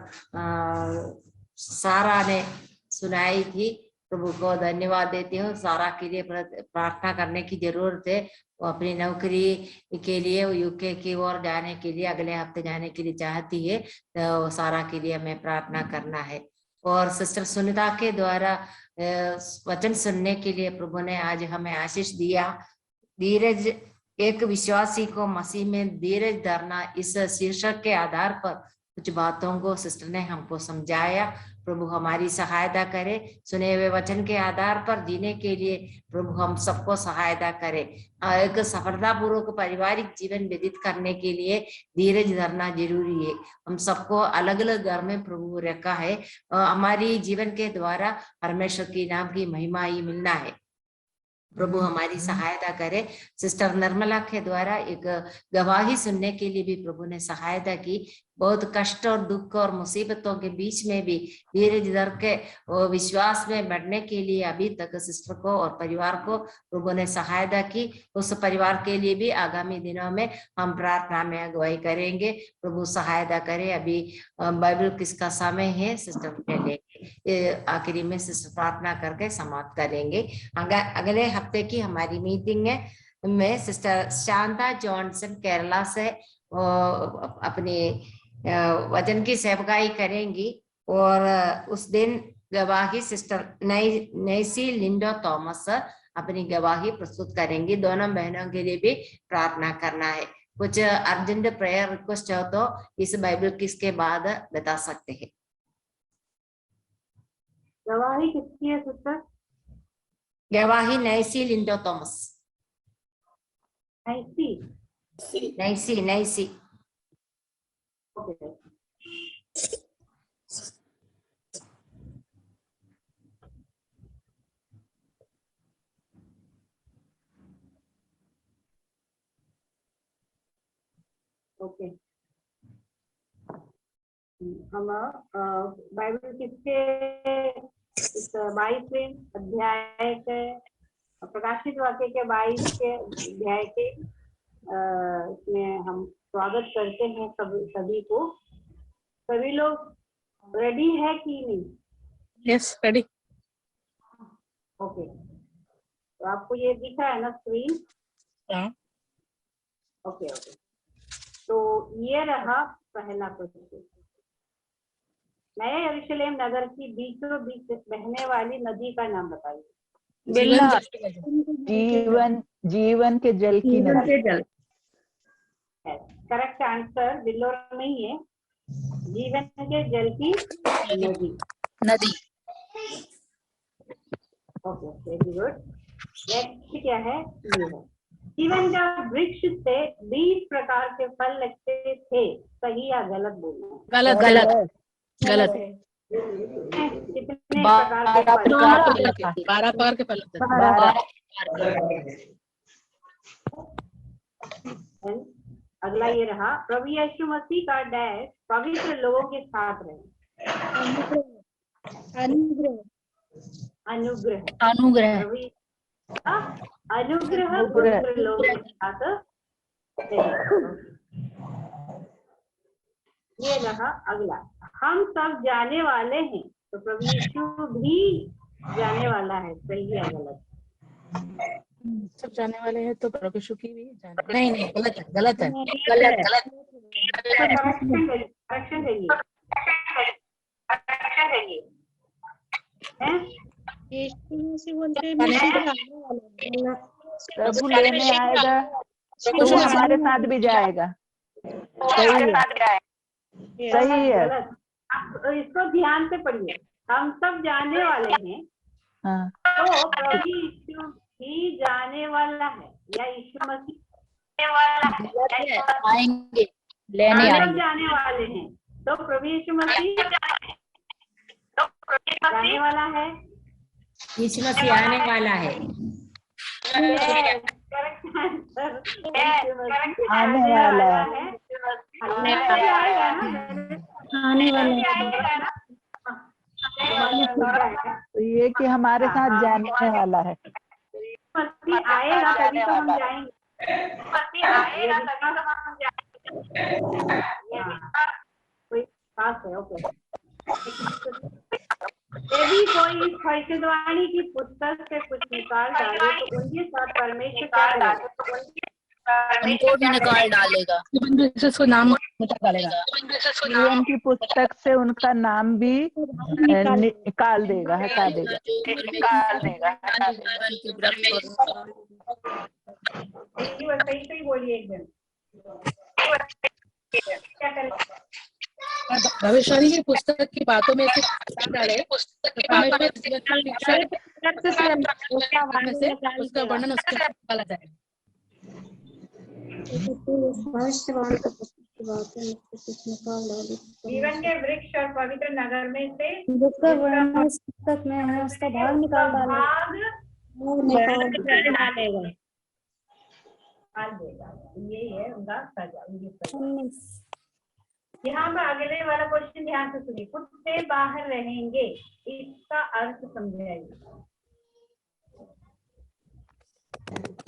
सारा ने सुनाई थी, प्रभु को धन्यवाद देती हूँ। सारा के लिए प्रार्थना करने की जरूरत है, वो अपनी नौकरी के लिए यूके की ओर जाने के लिए, अगले हफ्ते जाने के लिए चाहती है, तो सारा के लिए हमें प्रार्थना करना है। और सिस्टर सुनीता के द्वारा वचन सुनने के लिए प्रभु ने आज हमें आशीष दिया। धीरज, एक विश्वासी को मसीह में धीरज धरना, इस शीर्षक के आधार पर कुछ बातों को सिस्टर ने हमको समझाया। प्रभु हमारी सहायता करे, सुने हुए वचन के आधार पर जीने के लिए प्रभु हम सबको सहायता करे। एक सफलतापूर्वक पारिवारिक जीवन व्यतीत करने के लिए धीरज धरना जरूरी है। हम सबको अलग अलग घर में प्रभु रखा है, हमारी जीवन के द्वारा परमेश्वर के नाम की महिमा ही मिलना है। प्रभु हमारी सहायता करे। सिस्टर निर्मला के द्वारा एक गवाही सुनने के लिए भी प्रभु ने सहायता की। बहुत कष्ट और दुख और मुसीबतों के बीच में भी धीरज धर के विश्वास में बढ़ने के लिए अभी तक सिस्टर को और परिवार को प्रभु ने सहायता की। उस परिवार के लिए भी आगामी दिनों में हम प्रार्थना में अगुवाई करेंगे। प्रभु सहायता करे। अभी बाइबल किसका समय है सिस्टर के लिए आखिरी में सिस्टर प्रार्थना करके समाप्त करेंगे। अगले हफ्ते की हमारी मीटिंग में सिस्टर शांता जॉनसन केरला से अपनी वचन की सेवकाई करेंगी, और उस दिन गवाही सिस्टर नैसी लिंडो थॉमस अपनी गवाही प्रस्तुत करेंगी। दोनों बहनों के लिए भी प्रार्थना करना है। कुछ अर्जेंट प्रेयर रिक्वेस्ट हो तो इस बाइबल किसके बाद बता सकते हैं। गवाही किसकी है सिस्टर? गवाही नैसी लिंडो थॉमस। नैसी ओके। हम बाइबल किसके 22वें अध्याय के प्रकाशित वाक्य के 22 के अध्याय के इसमें हम स्वागत करते हैं सभी को। सभी लोग रेडी है कि नहीं? Yes, ready. ओके, तो आपको ये दिखा है ना स्क्रीन? हाँ। ओके, तो ये रहा पहला प्रश्न। नए यरूशलेम नगर की बीचों बीच बहने वाली नदी का नाम बताइए। जीवन के जल की नदी। करेक्ट आंसर बिल्लोर में ही है, जीवन के जल की नदी। Okay, very good. नेक्स्ट क्या है? ये है जीवन का वृक्ष से 20 प्रकार के फल लगते थे, सही या गलत बोलना? गलत गलत गलत। कितने प्रकार के फल? 12 प्रकार के फल। अगला ये रहा, प्रभु यीशु मसीह का डैश पवित्र लोगों के साथ रहे। अनुग्रह अनुग्रह अनुग्रह अनुग्रह पवित्र लोगों के साथ रहे। ये रहा अगला, हम सब जाने वाले हैं, तो प्रभु यीशु भी जाने वाला है, सही है गलत? सब जाने वाले हैं तो प्रभु यीशु की भी जाने। नहीं नहीं गलत है गलत है गलत गलत। करेक्शन है ये। प्रभु लेने आएगा तो वो हमारे साथ भी जाएगा। सही है। इसको ध्यान से पढ़िए, हम सब जाने वाले हैं। हाँ। तो प्रभु यीशु ही जाने वाला है या यीशु मसीह आएंगे लेने हम सब आएंगे। जाने वाले हैं, तो प्रभु यीशु मसीह जाने वाला है, यीशु मसीह आने वाला है। आने वाला है। आने वाला तो ये कि हमारे साथ जाने वाला है। मसीह आएगा तभी तो हम जाएंगे। कोई खास है? ओके। यदि कोई इस भविष्यवाणी की पुस्तक से कुछ निकाल डाले तो उनके साथ परमेश्वर क्या करेगा? उनको भी निकाल डालेगा, उसको नाम मिटा डालेगा। जीवन की पुस्तक से उनका नाम भी निकाल देगा, हटा देगा। सही बोलिए एकदम। क्या करें? भविष्यवाणी की पुस्तक की बातों में से डाले, उसका वर्णन उसके निकाला जाएगा। जीवन के वृक्ष और पवित्र नगर में से जिसका वर्णन इस पुस्तक में है उसका भाग निकाल डालेगा। यही है उनका सजा। यहाँ पर अगले वाला क्वेश्चन ध्यान से सुनिए, कुत्ते बाहर रहेंगे, इसका अर्थ समझाइए।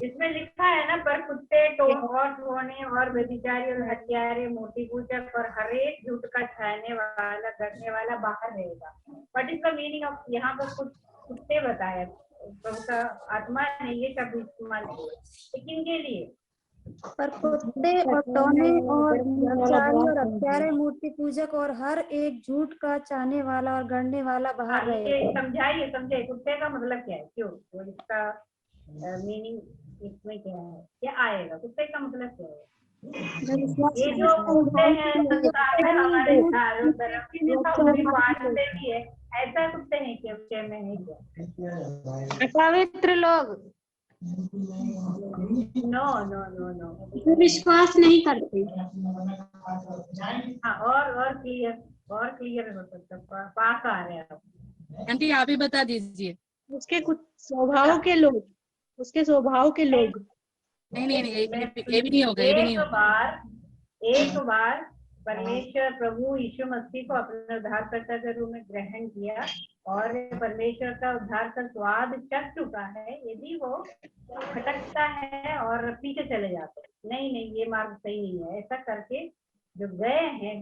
इसमें लिखा है ना, पर कुत्ते होने और व्यभिचारी और हत्यारे, मूर्ति पूजक और हर एक झूठ का छाने वाला करने वाला बाहर रहेगा। What is the meaning of, यहाँ पर कुछ कुत्ते बताया, प्रभु का आत्मा ने ये शब्द इस्तेमाल किया, लेकिन के लिए पर कुत्ते और टोने और व्यभिचारी और हत्यारे, मूर्ति पूजक और हर एक झूठ का चाहने वाला और गढ़ने वाला बाहर रहेगा। समझाइए कुत्ते का मतलब क्या है, क्यों, और इसका मीनिंग इसमें क्या है, क्या आएगा, कुत्ते का मतलब क्या है? ये जो कुत्ते हैं हमारे चारों तरफ भी है, ऐसा कुत्ते हैं क्या में है क्या? पवित्र लोग नो विश्वास नहीं करते। हाँ, और क्लियर हो सकता, पास आ रहे हैं आंटी आप ही बता दीजिए। उसके कुछ स्वभाव के लोग, उसके स्वभाव के लोग। नहीं ये भी नहीं होगा, ये भी नहीं होगा। एक बार परमेश्वर प्रभु यीशु मसीह को अपने उद्धारकर्ता के रूप में ग्रहण किया और परमेश्वर का उद्धार का स्वाद चख चुका है, यदि वो भटकता है और पीछे चले जाते हैं, नहीं ये मार्ग सही नहीं है, ऐसा करके जो गए हैं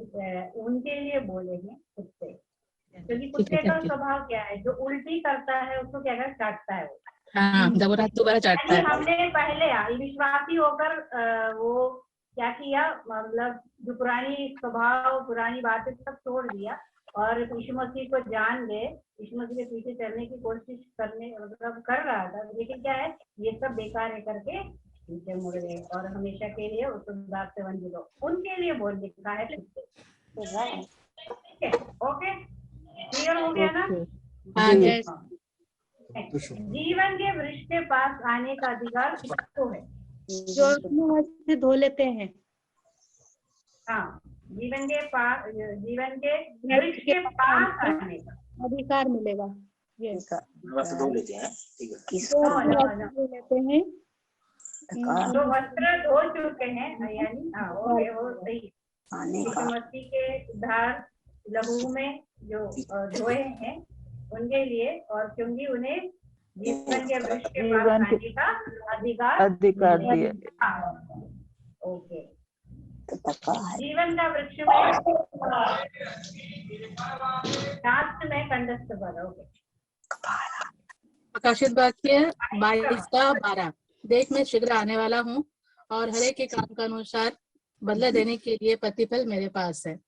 उनके लिए बोले हैं कुत्ते, क्योंकि कुत्ते का स्वभाव क्या है, जो उल्टी करता है उसको क्या करता, काटता है वो। हाँ, दोबारा चाटता है। हमने पहले विश्वासी होकर वो क्या किया, मतलब जो पुरानी स्वभाव पुरानी बातें सब छोड़ दिया और यीशु मसीह को जान गए, यीशु मसीह के पीछे चलने की कोशिश करने मतलब कर रहा था, लेकिन क्या है, ये सब बेकार है करके पीछे मुड़ गए और हमेशा के लिए उस उद्धार से वंचित हो, उनके लिए बोल लिखा है कुत्ते। ओके, क्लियर हो गया ना? जीवन के वृक्ष के पास आने का अधिकार किसको है? जो अपने से धो लेते हैं। हाँ, जीवन के वृक्ष के पास आने का अधिकार मिलेगा। यस, धो लेते हैं, ठीक है। धो लेते हैं जो वस्त्र धो चुके हैं, यानी हाँ वो सही मसीह के उद्धार लहू में जो धोए हैं उनके लिए, और क्योंकि उन्हें जीवन के वृक्ष के पास आने का अधिकार दिया। ओके, जीवन का वृक्ष में लास्ट में कंठस्थ पर। ओके, प्रकाशित वाक्य 22:12। देख मैं शीघ्र आने वाला हूँ और हर एक के काम के अनुसार बदला देने के लिए प्रतिफल मेरे पास है।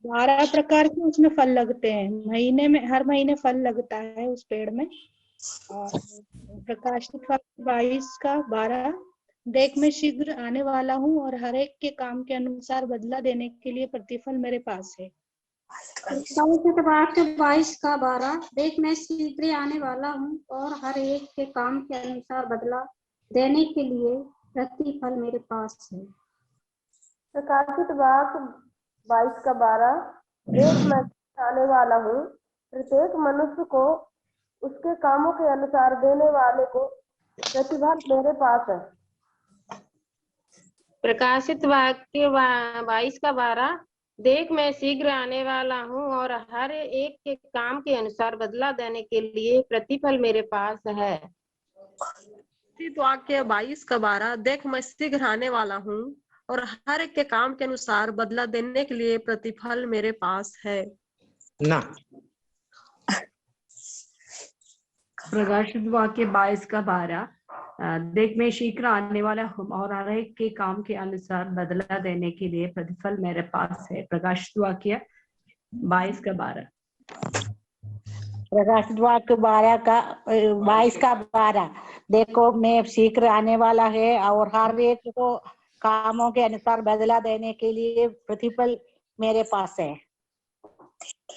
12 प्रकार के उसमें फल लगते हैं, महीने में हर महीने फल लगता है उस पेड़ में। और प्रकाशित 22:12, देख मैं शीघ्र आने वाला हूँ और हर एक के काम के अनुसार बदला देने के लिए प्रतिफल मेरे पास है। प्रकाशित वाक्य 22:12, देख मैं शीघ्र आने वाला हूँ और हर एक के काम के अनुसार बदला देने के लिए प्रतिफल मेरे पास है। प्रकाशित वाक्य 22:12, देख मैं आने वाला हूँ, प्रत्येक मनुष्य को उसके कामों के अनुसार देने वाले को प्रतिफल मेरे पास है। प्रकाशित वाक्य 22:12, देख मैं शीघ्र आने वाला हूँ और हर एक के काम के अनुसार बदला देने के लिए प्रतिफल मेरे पास है। वाक्य 22:12, देख मैं शीघ्र आने वाला हूँ और हर एक के काम के अनुसार बदला देने के लिए प्रतिफल मेरे पास है। ना प्रकाशित वाक्य 22:12, देख मैं शीघ्र आने वाला हूँ और हर एक के काम के अनुसार बदला देने के लिए प्रतिफल मेरे पास है। प्रकाशित वाक्य 22:12। प्रकाशित वाक्य 22:12, देखो मैं शीघ्र आने वाला है और हर एक को कामों के अनुसार बदला देने के लिए प्रतिफल मेरे पास है।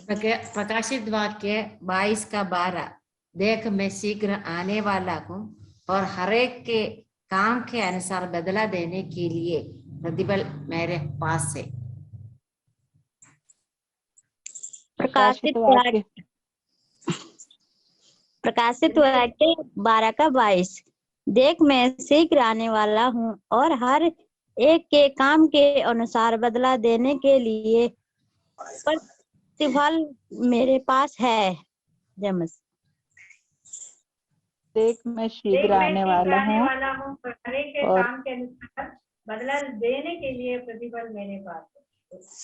प्रकाशित वाक्य 22:12, देख मैं शीघ्र आने वाला हूँ और हर एक के काम के अनुसार बदला देने के लिए प्रतिफल मेरे पास है। प्रकाशित वाक्य 12:22, देख मैं शीघ्र आने वाला हूँ और हर एक के काम के अनुसार बदला देने के लिए प्रतिफल मेरे पास है। जमस, देख मैं शीघ्र आने वाला हूँ हर एक के काम के अनुसार बदला देने के लिए प्रतिफल मेरे पास है।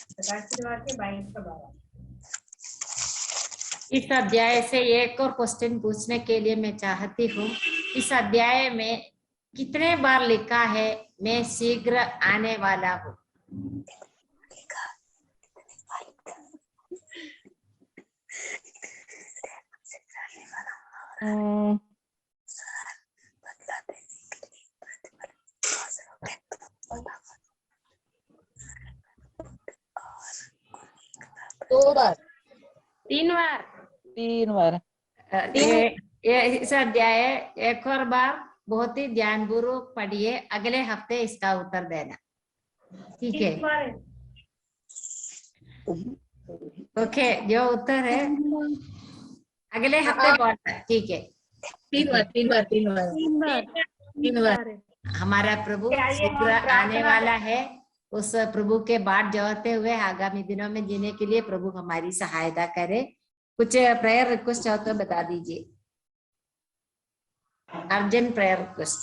प्रकाशित वाक्य 22:12। इस अध्याय से एक और क्वेश्चन पूछने के लिए मैं चाहती हूँ, इस अध्याय में कितने बार लिखा है मैं शीघ्र आने वाला हूँ? दो बार, तीन बार। ये इस अध्याय एक और बार बहुत ही ध्यानपूर्वक पढ़िए, अगले हफ्ते इसका उत्तर देना, ठीक है? ओके, जो उत्तर है अगले हफ्ते बोलना, ठीक है? 3 बार। हमारा प्रभु शीघ्र आने वाला है, उस प्रभु के बाट जोड़ते हुए आगामी दिनों में जीने के लिए प्रभु हमारी सहायता करे। कुछ प्रेयर रिक्वेस्ट हो तो बता दीजिए, urgent prayer request.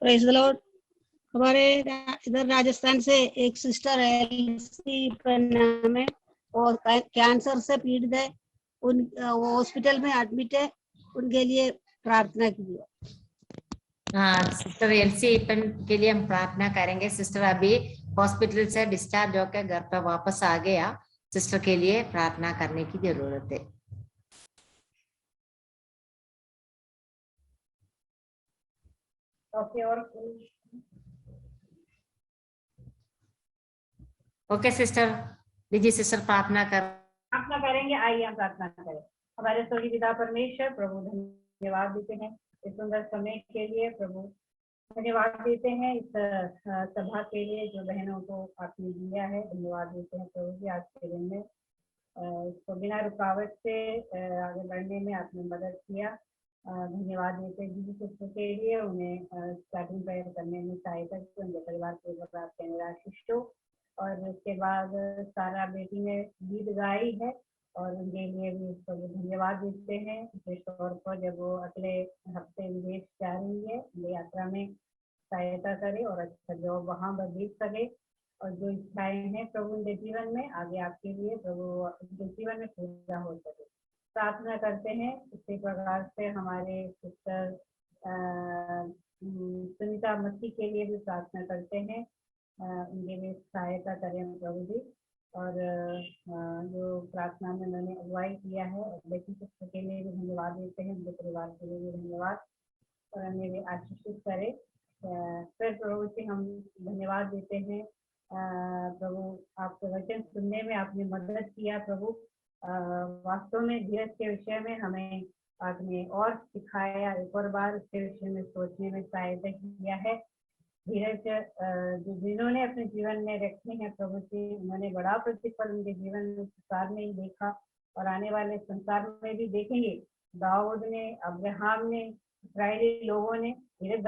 Praise the Lord. हमारे इधर राजस्थान से एक सिस्टर है, एलसी का नाम है, और कैंसर से पीड़ित है, वो हॉस्पिटल में एडमिट है, उनके लिए प्रार्थना कीजिए। हाँ, सिस्टर एलसी के लिए हम प्रार्थना करेंगे। सिस्टर अभी हॉस्पिटल से डिस्चार्ज होकर घर पर वापस आ गया, सिस्टर के लिए प्रार्थना करने की जरूरत है। ओके, और ओके सिस्टर, लीजिए सिस्टर प्रार्थना करेंगे। आइए हम प्रार्थना करें। हमारे स्वर्गीय पिता परमेश्वर, प्रभु धन्यवाद देते हैं इस सुंदर समय के लिए। प्रभु धन्यवाद देते हैं इस सभा के लिए जो बहनों को आपने दिया है। धन्यवाद देते हैं प्रभु जी, आज के दिन में इसको बिना रुकावट से आगे बढ़ने में आपने मदद किया। धन्यवाद देते हैं दीदी सिस्टर के लिए, उन्हें स्टार्टिंग प्रेयर करने में सहायता की, उनके परिवार के ऊपर आपके निराशिष हो। और उसके बाद सारा बेटी ने गीत गाई है और उनके लिए भी उसको धन्यवाद देते हैं। विशेष तौर पर जब वो अगले हफ्ते विदेश जा रही है, यात्रा में सहायता करे और अच्छा जॉब वहाँ बदल सके, और जो इच्छाएं हैं प्रभु उनके जीवन में आगे आपके लिए प्रभु उनके जीवन में पूरा हो सके, प्रार्थना करते हैं। इसी प्रकार से हमारे सिस्टर सुनीता मसी के लिए भी प्रार्थना करते हैं, उनके लिए सहायता करें प्रभु जी। और जो प्रार्थना में मैंने अगुवाई किया है, बेटी सिस्टर के लिए भी धन्यवाद देते हैं, उनके परिवार के लिए भी धन्यवाद, और हमें भी आशीषित करे। फिर प्रभु से हम धन्यवाद देते हैं प्रभु, आपके वचन सुनने में आपने मदद किया प्रभु। वास्तव में धीरज के विषय में हमें आपने और सिखाया, एक और बार उसके विषय में सोचने में सहायता किया है। धीरज जो जिन्होंने अपने जीवन में रखे हैं प्रभु जी, उन्होंने बड़ा प्रतिफल उनके जीवन में संसार में ही देखा और आने वाले संसार में भी देखेंगे। दाऊद ने, अब्राहम ने, इस्राएली लोगों ने धीरज